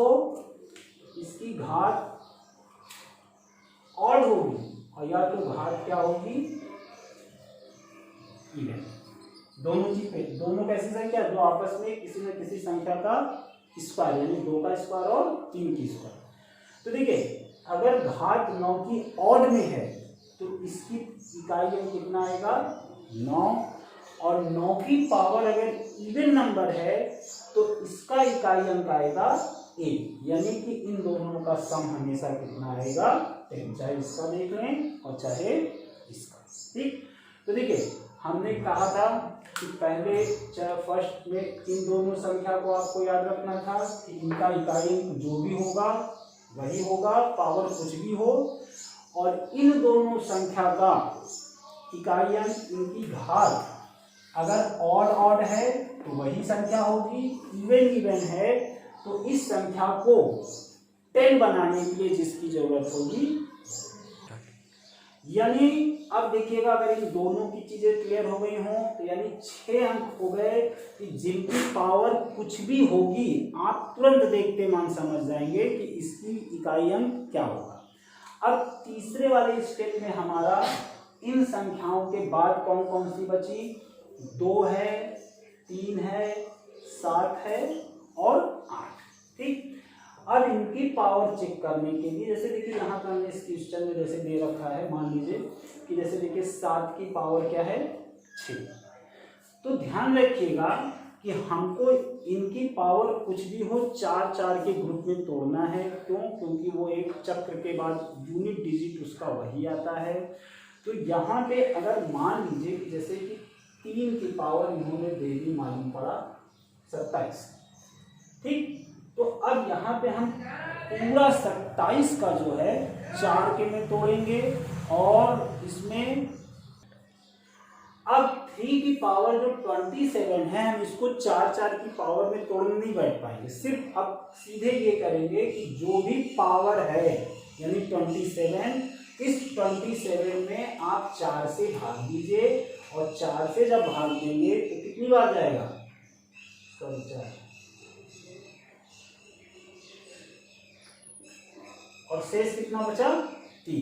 इसकी घात ऑड होगी और या तो घात क्या होगी इवन। दोनों चीज पे दोनों कैसी संख्या जो आपस में किसी न किसी संख्या का स्क्वायर यानी 2 का स्क्वायर और 3 की स्क्वायर। तो देखिए अगर घात 9 की ऑड में है तो इसकी इकाई अंक कितना आएगा 9, और 9 की पावर अगर इवन नंबर है तो इसका इकाई अंक आएगा 1, यानी कि इन दोनों का सम हमेशा कितना आएगा 10, चाहे इसका देख लें और चाहे इसका। ठीक, तो देखिए हमने कहा था कि पहले फर्स्ट में इन दोनों संख्या को आपको याद रखना था कि इनका इकाई अंक जो भी होगा वही होगा, पावर कुछ भी हो, और इन दोनों संख्या का इकाई अंक इनकी घात अगर ऑड है तो वही संख्या होगी, इवन है तो इस संख्या को 10 बनाने के लिए जिसकी जरूरत होगी। यानी अब देखिएगा अगर इन दोनों की चीजें क्लियर हो गई हों तो यानी 6 अंक हो गए कि जिनकी पावर कुछ भी होगी आप तुरंत देखते मान समझ जाएंगे कि इसकी इकाई अंक क्या होगा। अब तीसरे वाले स्टेप में हमारा इन संख्याओं के बाद कौन कौन सी बची, 2 है, 3 है, 7 है और 8। ठीक, अब इनकी पावर चेक करने के लिए जैसे देखिए यहाँ पर हमने इस क्वेश्चन में जैसे दे रखा है, मान लीजिए कि जैसे देखिए 7 की पावर क्या है 6, तो ध्यान रखिएगा कि हमको इनकी पावर कुछ भी हो 4 4 के ग्रुप में तोड़ना है। क्यों? क्योंकि वो एक चक्र के बाद यूनिट डिजिट उसका वही आता है। तो यहाँ पे अगर मान लीजिए कि जैसे कि 3 की पावर इन्होंने दे दी, मालूम पड़ा 27। ठीक, तो अब यहाँ पे हम पूरा 27 का जो है 4 के में तोड़ेंगे, और इसमें अब 3 की पावर जो 27 है हम इसको 4 4 की पावर में तोड़ने नहीं बैठ पाएंगे, सिर्फ अब सीधे ये करेंगे कि जो भी पावर है यानी 27, इस 27 में आप 4 से भाग दीजिए, और 4 से जब भाग देंगे तो कितनी बार जाएगा, 4, और शेष कितना बचा 3।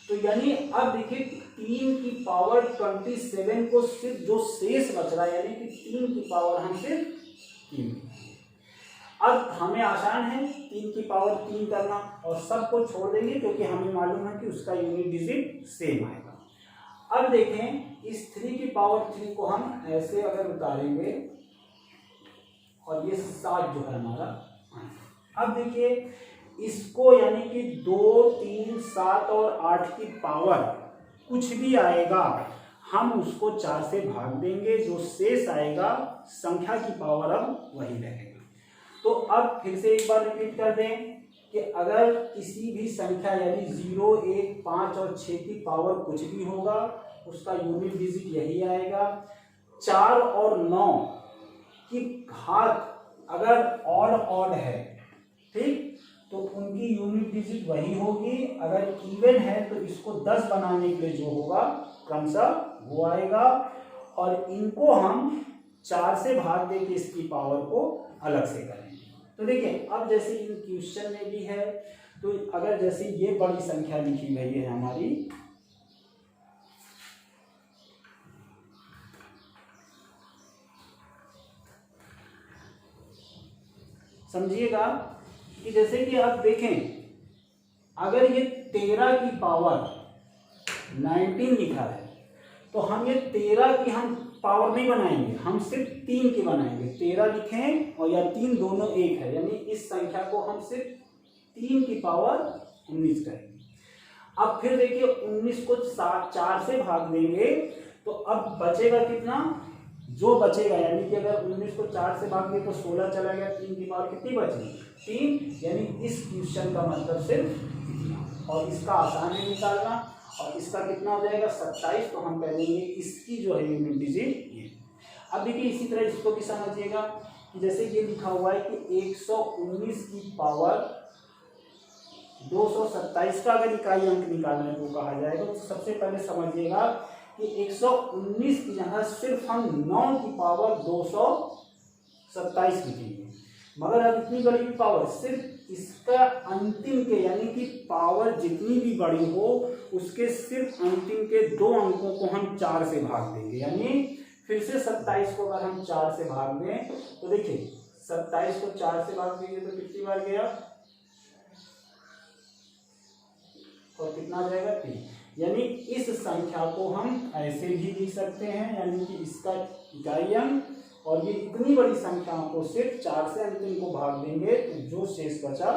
तो यानी अब देखिए 3 की पावर 27 को सिर्फ जो शेष बच रहा है यानी कि 3 की पावर हम सिर्फ 3। अब हमें आसान है 3 की पावर 3 करना, और सबको छोड़ देंगे क्योंकि हमें मालूम है कि उसका यूनिट डिजिट सेम आएगा। अब देखें इस 3 की पावर 3 को हम ऐसे अगर उतारेंगे और ये 7 जो है हमारा, अब देखिए इसको यानी कि 2, 3, 7 और 8 की पावर कुछ भी आएगा हम उसको 4 से भाग देंगे, जो शेष आएगा संख्या की पावर अब वही रहेगा। तो अब फिर से एक बार रिपीट कर दें कि अगर किसी भी संख्या यानी 0, 1, 5 और 6 की पावर कुछ भी होगा उसका यूनिट डिजिट यही आएगा। 4 और 9 की घात अगर ऑड है, ठीक, तो उनकी यूनिट डिजिट वही होगी। अगर इवन है तो इसको 10 बनाने के लिए जो होगा क्रमशः वो आएगा, और इनको हम 4 से भाग देके इसकी पावर को अलग से करेंगे। तो देखिए अब जैसे इन क्वेश्चन में भी है, तो अगर जैसे ये बड़ी संख्या लिखी गई है हमारी, समझिएगा कि जैसे कि आप देखें अगर ये 13 की पावर 19 लिखा है तो हम ये 13 की हम पावर नहीं बनाएंगे, हम सिर्फ 3 की बनाएंगे। 13 लिखें और या 3 दोनों एक है, यानी इस संख्या को हम सिर्फ 3 की पावर 19 करेंगे। अब फिर देखिए 19 को 4 से भाग देंगे तो अब बचेगा कितना, जो बचेगा यानी कि अगर 19 को 4 से भाग दें तो 16 चला गया, 3 की पावर कितनी बची 3, यानी इस क्वेश्चन का मतलब सिर्फ इतना, और इसका आसान है निकालना, और इसका कितना हो जाएगा 27, तो हम कह देंगे इसकी जो है यूनिट डिजिट ये। अब देखिए इसी तरह इसको भी समझिएगा कि जैसे ये लिखा हुआ है कि 119 की पावर 227 का अगर इकाई अंक निकालने को कहा जाएगा तो सबसे पहले समझिएगा कि 119 की जगह सिर्फ हम 9 की पावर 227 लिखेंगे, मगर अब इतनी बड़ी पावर सिर्फ इसका अंतिम के यानी कि पावर जितनी भी बड़ी हो उसके सिर्फ अंतिम के 2 अंकों को हम 4 से भाग देंगे। यानी फिर से 27 को अगर हम 4 से भाग दें तो देखिए 27 को 4 से भाग दीजिए तो कितनी बार गया और कितना जाएगा 3, यानी इस संख्या को हम ऐसे भी लिख सकते हैं, यानी कि इसका इकाई अंक, और ये इतनी बड़ी संख्याओं को सिर्फ 4 से अंतिम को भाग देंगे तो जो शेष बचा।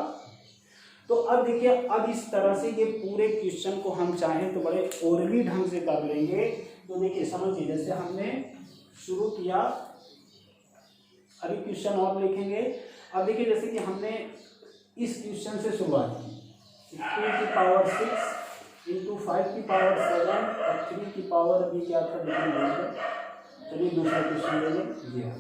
तो अब देखिए, अब इस तरह से ये पूरे क्वेश्चन को हम चाहें तो बड़े ओरली ढंग से कर लेंगे। तो देखिए समझिए, जैसे हमने शुरू किया, अभी क्वेश्चन और लिखेंगे। अब देखिए जैसे कि हमने इस क्वेश्चन से शुरुआत की, 2 की पावर 6 इंटू 5 की पावर 7 और 3 की पावर अभी क्या था लिखेंगे। चलिए दूसरा क्वेश्चन ले लें, ये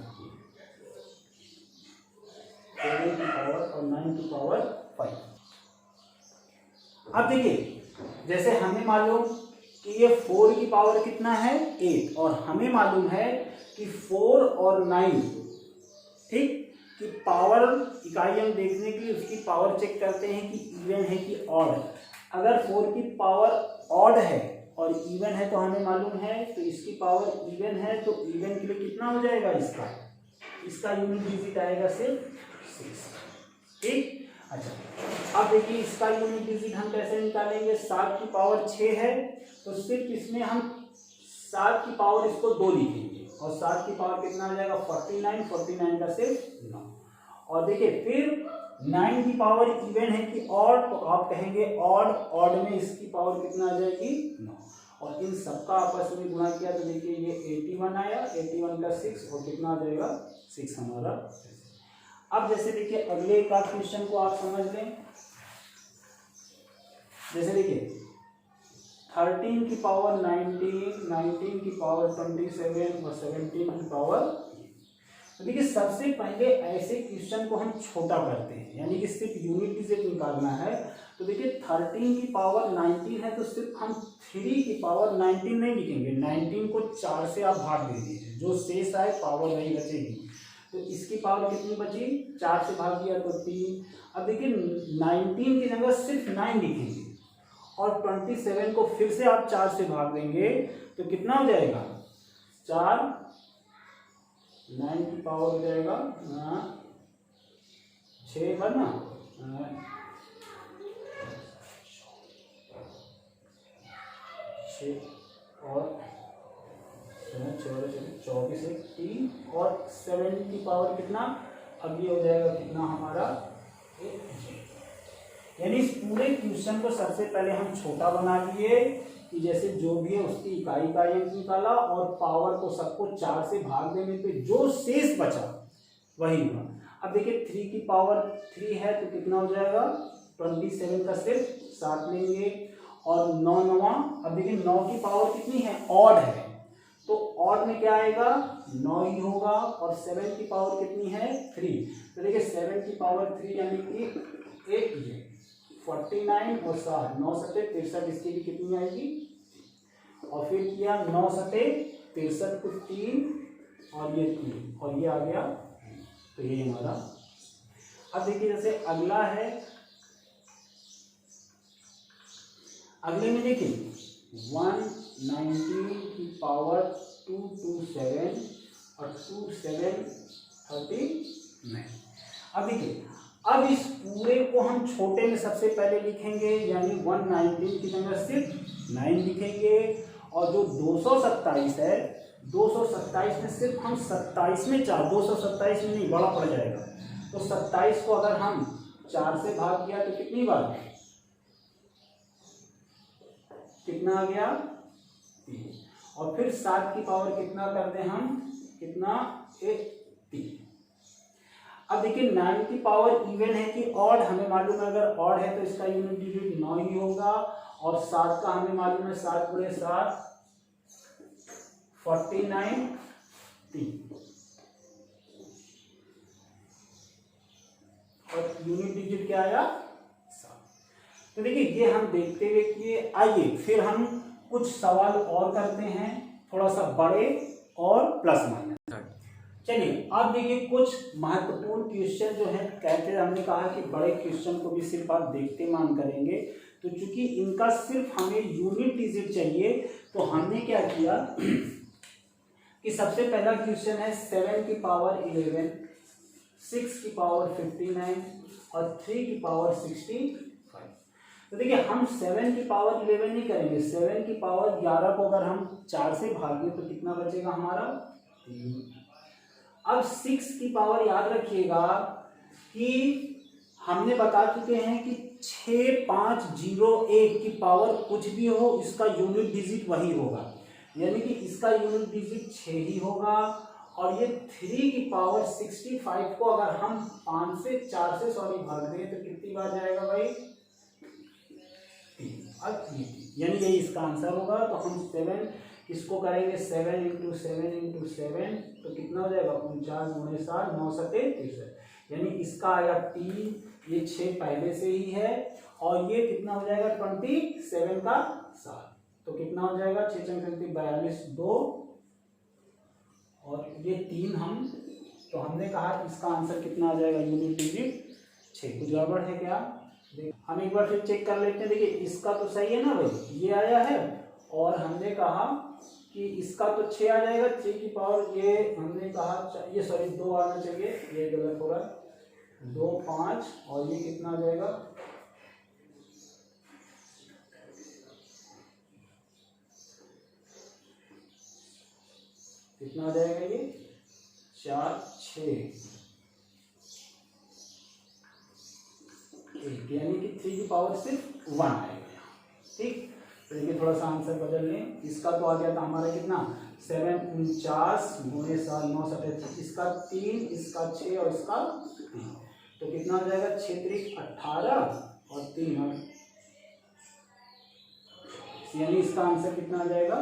7 की पावर और 9 की पावर 5। अब देखिए, जैसे हमें मालूम कि ये 4 की पावर कितना है 8, और हमें मालूम है कि 4 और 9, ठीक, कि पावर इकाई अंक देखने के लिए उसकी पावर चेक करते हैं कि इवन है कि ऑड है। अगर 4 की पावर ऑड है और इवन है तो हमें मालूम है, तो इसकी पावर इवन है, तो इवन के लिए कितना हो जाएगा, इसका यूनिट डिजिट आएगा सिर्फ 6, ठीक। अच्छा, अब देखिए इसका यूनिट डिजिट हम कैसे निकालेंगे। 7 की पावर 6 है, तो सिर्फ इसमें हम 7 की पावर इसको 2 लिखेंगे, और 7 की पावर कितना आ जाएगा 49, 49 का सिर्फ 9। और देखिए फिर 9 की पावर इवन है कि ऑड, तो आप कहेंगे ऑड, ऑड में इसकी पावर कितना आ जाएगी 9, और इन सबका आपस में गुणा किया तो देखिए ये 81 आया, 81 का 6, और कितना आ जाएगा 6 हमारा। अब जैसे देखिए अगले एक आध क्वेश्चन को आप समझ लें। जैसे देखिए 13 की पावर 19, 19 की पावर 27 और 17 की पावर। तो देखिए सबसे पहले ऐसे क्वेश्चन को हम छोटा करते हैं, यानी कि सिर्फ यूनिट डिजिट निकालना है। तो देखिए 13 की पावर 19 है, तो सिर्फ हम 3 की पावर 19 नहीं लिखेंगे, 19 को 4 से आप भाग दे दीजिए, जो शेष आए पावर वही बचेगी। तो इसकी पावर कितनी बची, 4 से भाग दिया तो 3। अब देखिए 19 की जगह सिर्फ 9 लिखेंगे, और 27 को फिर से आप 4 से भाग देंगे तो कितना हो जाएगा 4, 9 की पावर हो जाएगा 6 पर ना 6 और 24 है 3, और 7 की पावर कितना, अब ये हो जाएगा कितना हमारा 1। यानी इस पूरे क्वेश्चन को सबसे पहले हम छोटा बना लिए कि जैसे जो भी है उसकी इकाई का अंक निकाला, और पावर को सबको 4 से भाग देने पे जो शेष बचा वही हुआ। अब देखिए 3 की पावर 3 है तो कितना हो जाएगा 27 का सिर्फ 7 लेंगे, और 9 9। अब देखिए 9 की पावर कितनी है, ऑड है, तो ऑड में क्या आएगा 9 ही होगा, और 7 की पावर कितनी है 3। तो देखिए 7 की पावर 3 यानी कि 1 49 और 7, 9 सते 63, इसकी भी कितनी आएगी, और फिर किया 9 सते 63 को 3 और ये 3, और ये आ गया, तो ये हमारा। अब देखिए जैसे अगला है, अगले में देखिए 119 की पावर 227 और 27 39। अब देखिए, अब इस पूरे को हम छोटे में सबसे पहले लिखेंगे, यानी 119 की जगह सिर्फ 9 लिखेंगे, और जो 227 है 227 में सिर्फ हम 27 में 4, 227 में नहीं बड़ा पड़ जाएगा, तो 27 को अगर हम 4 से भाग किया तो कितनी बार, कितना आ गया 3, और फिर 7 की पावर कितना कर दें हम, कितना 3। अब देखिए 9 की पावर इवन है कि ऑड, हमें मालूम है अगर ऑड है तो इसका यूनिट डिजिट 9 ही होगा, और 7 का हमें मालूम है 7 गुणे 7 49 3, और यूनिट डिजिट क्या आया 7। तो देखिए ये हम देखते हुए किए। आइए फिर हम कुछ सवाल और करते हैं, थोड़ा सा बड़े और प्लस माइनस। चलिए अब देखिए कुछ महत्वपूर्ण क्वेश्चन जो है, कहते हमने कहा कि बड़े क्वेश्चन को भी सिर्फ आप देखते मान करेंगे, तो चूंकि इनका सिर्फ हमें यूनिट डिजिट चाहिए, तो हमने क्या किया कि सबसे पहला क्वेश्चन है 7 की पावर 11, 6 की पावर 59 और 3 की पावर 65। तो देखिए हम 7 की पावर 11 नहीं करेंगे, 7 की पावर 11 को अगर हम 4 से भाग दें तो कितना बचेगा हमारा 3। अब 6 की पावर याद रखिएगा कि हमने बता चुके हैं कि 6501 की पावर कुछ भी हो इसका यूनिट डिजिट वही होगा, यानी कि इसका यूनिट डिजिट 6 ही होगा। और ये 3 की पावर 65 को अगर हम 4 से भाग दें तो कितनी बार जाएगा भाई 3। अब यानी यही इसका आंसर होगा। तो हम 7 इसको करेंगे 7 इंटू 7 इंटू 7 तो कितना हो जाएगा 49 गुणे 7 9 सते 63, यानी इसका आया 3, ये 6 पहले से ही है और ये कितना हो जाएगा 27 का 7, तो कितना हो जाएगा 6 42 2 और ये 3 हम, तो हमने कहा इसका आंसर कितना आ जाएगा यूनिट डिजिट 6। कुछ गड़बड़ है क्या? हम एक बार फिर चेक कर लेते हैं। देखिए इसका तो सही है ना भाई, ये आया है और हमने कहा कि इसका तो 6 आ जाएगा, 6 की पावर ये हमने कहा ये सॉरी 2 आना चाहिए, ये गलत हो रहा है 2 5 और ये कितना आ जाएगा कितना आ जाएगा ये 4 6 यानी कि 3 की पावर सिर्फ 1 आएगा। ठीक, तो देखिए थोड़ा सा आंसर बदल लें। इसका तो आ गया था हमारा कितना 7 49 गुणे 7 9 7, इसका 3 इसका 6 और इसका 3, तो कितना हो जाएगा 6 3 18 और 3 यानी इसका आंसर कितना आ जाएगा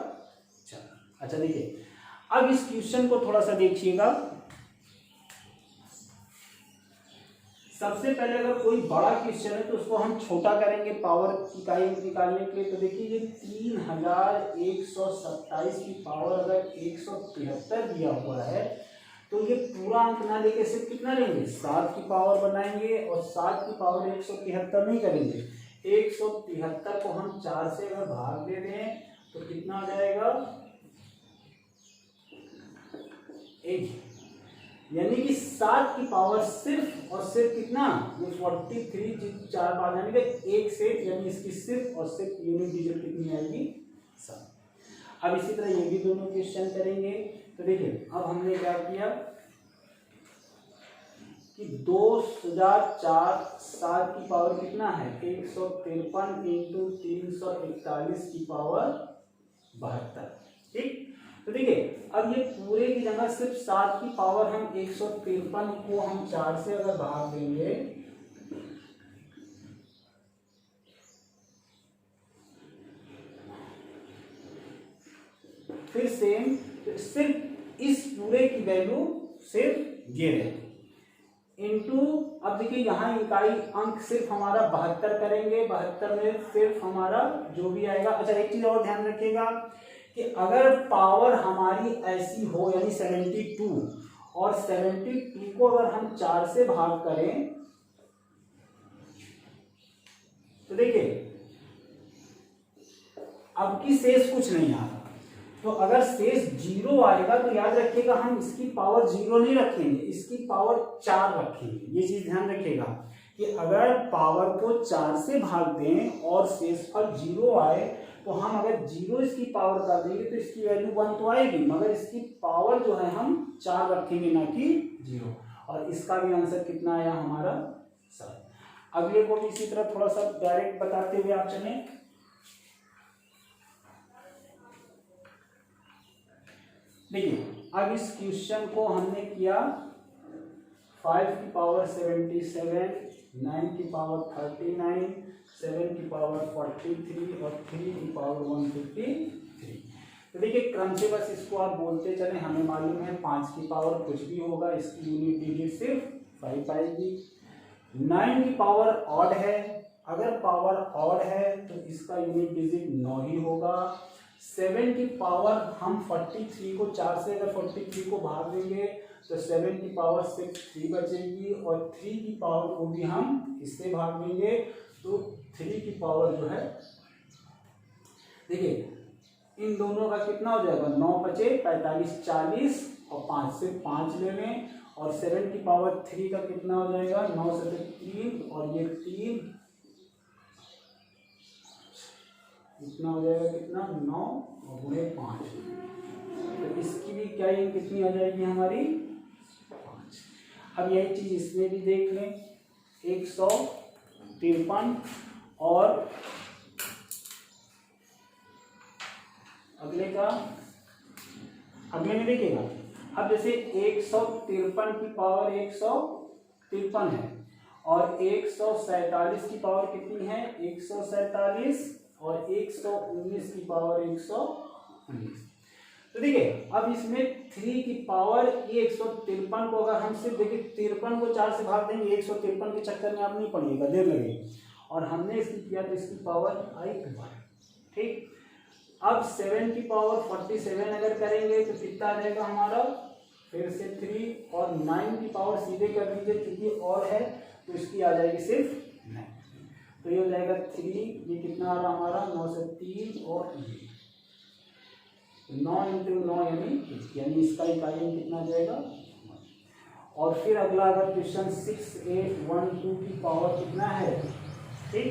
4। अच्छा देखिए अब इस क्वेश्चन को थोड़ा सा देखिएगा। सबसे पहले अगर कोई बड़ा क्वेश्चन है तो उसको हम छोटा करेंगे पावर इकाई निकालने के लिए। तो देखिए ये 3127 की पावर अगर 173 दिया हुआ है तो ये पूरा अंक ना लेके सिर्फ कितना लेंगे 7 की पावर बनाएंगे और 7 की पावर 173 नहीं करेंगे, 173 को हम 4 से अगर भाग दे दें तो कितना आ जाएगा 1, यानी कि 7 की पावर सिर्फ और सिर्फ कितना ये 43 4 बार यानी कि 1 से, यानी इसकी सिर्फ और सिर्फ यूनिट डिजिट कितनी आएगी 7। अब इसी तरह ये भी दोनों क्वेश्चन करेंगे। तो देखिए अब हमने क्या किया कि 2004 7 की पावर कितना है 153 इंटू 341 की पावर 72। ठीक, तो देखिए अब ये पूरे की जगह सिर्फ 7 की पावर हम 153 को हम 4 से अगर भाग देंगे फिर सेम, सिर्फ इस पूरे की वैल्यू सिर्फ ये रहे इंटू, अब देखिए यहाँ इकाई अंक सिर्फ हमारा 72 करेंगे, 72 में सिर्फ हमारा जो भी आएगा। अच्छा एक चीज और ध्यान रखिएगा कि अगर पावर हमारी ऐसी हो यानी 72 और 72 को अगर हम 4 से भाग करें तो देखिए अब की शेष कुछ नहीं आ रहा, तो अगर शेष 0 आएगा तो याद रखिएगा हम इसकी पावर 0 नहीं रखेंगे, इसकी पावर 4 रखेंगे। ये चीज ध्यान रखिएगा कि अगर पावर को 4 से भाग दें और शेष पर 0 आए तो हम अगर 0 इसकी पावर कर देंगे तो इसकी वैल्यू 1 तो आएगी, मगर इसकी पावर जो है हम 4 रखेंगे ना कि 0, और इसका भी आंसर कितना आया हमारा 7। अगले को भी इसी तरह थोड़ा सा डायरेक्ट बताते हुए आप चलें। देखिए अब इस क्वेश्चन को हमने किया 5 की पावर 77, 9 की पावर 39, 7 की पावर 43 और 3 की पावर 153। तो देखिए क्रम से बस इसको आप बोलते चले, हमें मालूम है 5 की पावर कुछ भी होगा इसकी यूनिट डिजिट सिर्फ 5 आएगी। 9 की पावर ऑड है, अगर पावर ऑड है तो इसका यूनिट डिजिट 9 ही होगा। 7 की पावर हम 43 को 4 से अगर 43 को भाग देंगे तो 7 की पावर सिर्फ 3 बचेगी और 3 की पावर को भी हम इससे भाग देंगे तो 3 की पावर जो है, देखिए इन दोनों का कितना हो जाएगा 9 बचे 45 40 और 5 से 5 ले लें और 7 की पावर 3 का कितना हो जाएगा 9 से 3 और ये 3 इतना हो जाएगा कितना 9 और गुणे 5, तो इसकी भी क्या ये कितनी आ जाएगी हमारी 5। अब यही चीज इसमें भी देख लें 153 और अगले में देखिएगा। अब जैसे 153 की पावर 153 है और 147 की पावर कितनी है 147 और 119 की पावर 119। तो देखिए अब इसमें 3 की पावर ये 153 को अगर हम सिर्फ देखिए 53 को 4 से भाग देंगे 153 के चक्कर में आप नहीं पड़िएगा, देर लगेगी, और हमने इसकी किया तो इसकी पावर आई 1। ठीक, अब 7 की पावर 47 अगर करेंगे तो कितना आ जाएगा हमारा, फिर से 3 और 9 की पावर सीधे कर दीजिए क्योंकि और है तो इसकी आ जाएगी सिर्फ 9, तो ये हो जाएगा 3, ये कितना आ रहा हमारा 9 से 3 और 9 × 9 यानी इसका इकाई कितना आ जाएगा। और फिर अगला अगर क्वेश्चन 6, 8, 1, 2 की पावर कितना है, ठीक,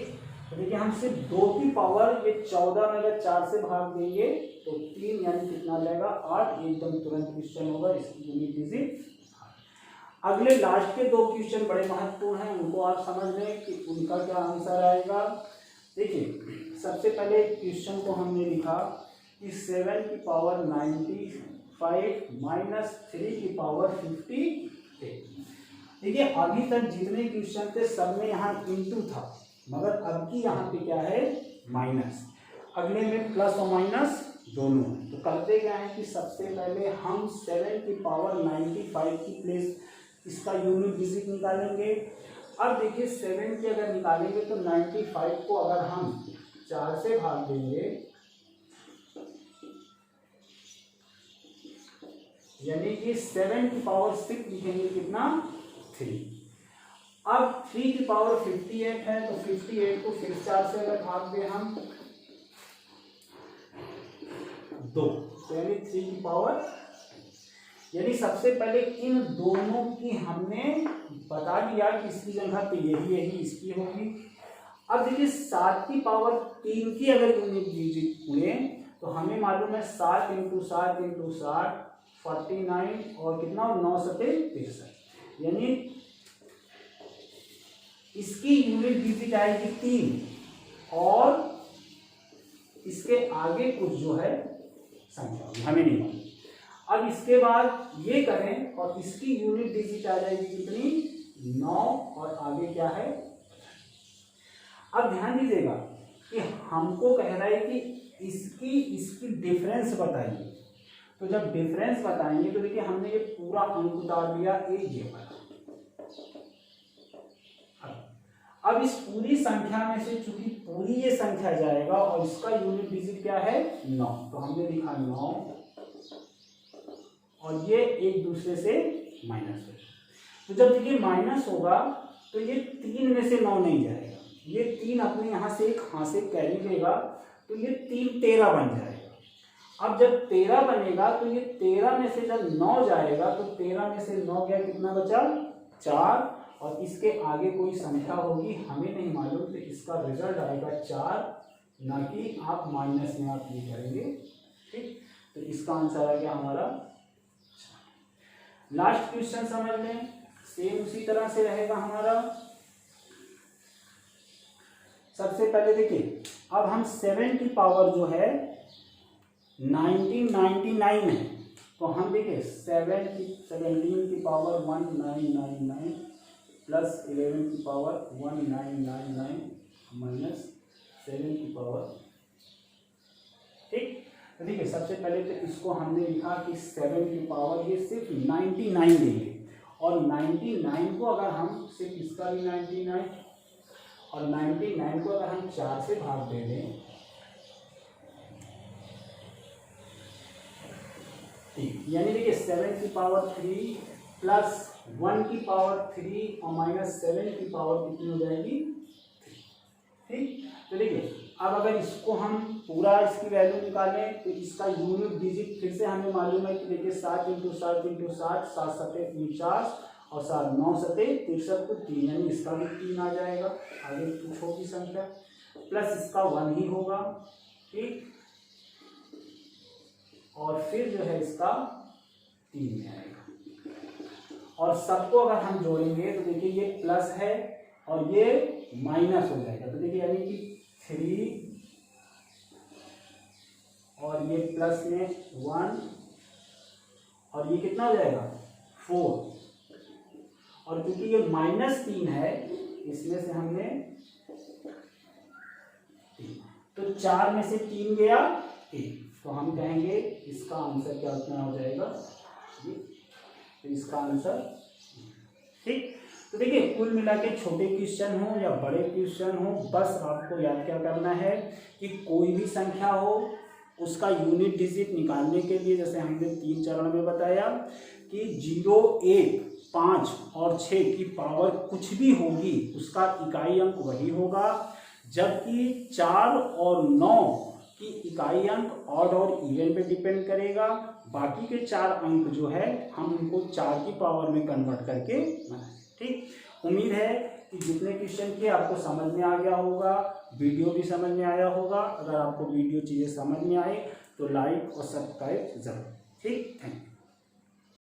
तो देखिए हम सिर्फ 2 की पावर ये 14 में अगर 4 से भाग देंगे तो 3 यानी कितना आ जाएगा 8, एकदम तुरंत क्वेश्चन होगा, इसकी यूनिट डिजिट। अगले लास्ट के 2 क्वेश्चन बड़े महत्वपूर्ण हैं, उनको आप समझ लें कि उनका क्या आंसर आएगा। देखिए सबसे पहले क्वेश्चन को हमने लिखा कि 7 की पावर 95 माइनस 3 की पावर 58। देखिए अभी तक जितने क्वेश्चन थे सब में यहाँ इंटू था, मगर अब की यहाँ पे क्या है माइनस, अगले में प्लस और माइनस दोनों। तो करते क्या है कि सबसे पहले हम 7 की पावर 95 की प्लेस इसका यूनिट डिजिट निकालेंगे। अब देखिए 7 की अगर निकालेंगे तो 95 को अगर हम 4 से भाग देंगे यानी कि 7 की पावर 6 लिखेंगे कितना 3। अब 3 की पावर 58 है तो 58 को फिर 4 से अगर भाग दें हम 2, तो यानी 3 की पावर, यानी सबसे पहले इन दोनों की हमने बता दिया कि इसकी जगह पे यही इसकी होगी। अब देखिए 7 की पावर 3 की अगर यूनिट डिजिट हुए तो हमें मालूम है 7 × 7 × 7 49 और कितना 9 सते 63, यानी इसकी यूनिट डिजिट आएगी 3 और इसके आगे कुछ जो है संख्या हमें नहीं मालूम। अब इसके बाद ये करें और इसकी यूनिट डिजिट आ जाएगी कितनी 9 और आगे क्या है। अब ध्यान दीजिएगा कि हमको कह रहा है कि इसकी डिफरेंस बताइए, तो जब डिफरेंस बताएंगे तो देखिए हमने ये पूरा अंक उतार दिया ये वाला। अब इस पूरी संख्या में से चूंकि पूरी ये संख्या जाएगा और इसका यूनिट डिजिट क्या है 9, तो हमने लिखा 9 और ये एक दूसरे से माइनस हो। तो जब देखिए माइनस होगा तो ये 3 में से 9 नहीं जाएगा, ये 3 अपने यहाँ से एक हाथ से कैरी लेगा तो ये 3 13 बन जाएगा। अब जब 13 बनेगा तो ये 13 में से जब 9 जाएगा तो 13 में से 9 गया कितना बचा 4, और इसके आगे कोई संख्या होगी हमें नहीं मालूम, तो इसका रिजल्ट आएगा 4, ना कि आप माइनस में आप ये करेंगे। ठीक, तो इसका आंसर आ गया हमारा। लास्ट क्वेश्चन समझ लें, सेम उसी तरह से रहेगा हमारा। सबसे पहले देखिए अब हम 7 की पावर जो है 1999 है, तो हम देखिए 17 की पावर 1999 प्लस 11 की पावर 1999 माइनस 7 की पावर। ठीक, तो देखिए सबसे पहले तो इसको हमने लिखा कि 7 की पावर ये सिर्फ 99 देंगे, और 99 को अगर हम सिर्फ इसका भी 99 और 99 को अगर हम 4 से भाग दे दें, ठीक, यानी देखिए 7 की पावर 3 प्लस 1 की पावर 3 और माइनस 7 की पावर कितनी हो जाएगी 3। ठीक, तो देखिए अब अगर इसको हम पूरा इसकी वैल्यू निकालें तो इसका यूनिट डिजिट फिर से हमें मालूम है कि देखिए 7 × 7 × 7 7 सते 49 और 7 9 सते 63 को 3, यानी इसका भी 3 आ जाएगा, आगे कुछ होगी संख्या, प्लस इसका 1 ही होगा, ठीक, और फिर जो है इसका 3 में आएगा। और सबको अगर हम जोड़ेंगे तो देखिए ये प्लस है और ये माइनस हो जाएगा, तो देखिए यानी कि 3 और ये प्लस में 1 और ये कितना हो जाएगा 4, और क्योंकि ये -3 है इसमें से हमने 3, तो 4 में से 3 गया 1, तो हम कहेंगे इसका आंसर क्या उतना हो जाएगा ये, तो इसका आंसर ठीक। तो देखिए कुल मिला के छोटे क्वेश्चन हो या बड़े क्वेश्चन हो, बस आपको याद क्या करना है कि कोई भी संख्या हो उसका यूनिट डिजिट निकालने के लिए जैसे हमने 3 चरण में बताया कि 0, 1, 5 और 6 की पावर कुछ भी होगी उसका इकाई अंक वही होगा, जबकि 4 और 9 की इकाई अंक ऑड और इवन पे डिपेंड करेगा। बाकी के 4 अंक जो है हम उनको 4 की पावर में कन्वर्ट करके बनाएं। ठीक, उम्मीद है कि जितने क्वेश्चन किए आपको समझ में आ गया होगा, वीडियो भी समझ में आया होगा। अगर आपको वीडियो चीज़ें समझ में आए तो लाइक और सब्सक्राइब जरूर। ठीक, थैंक यू।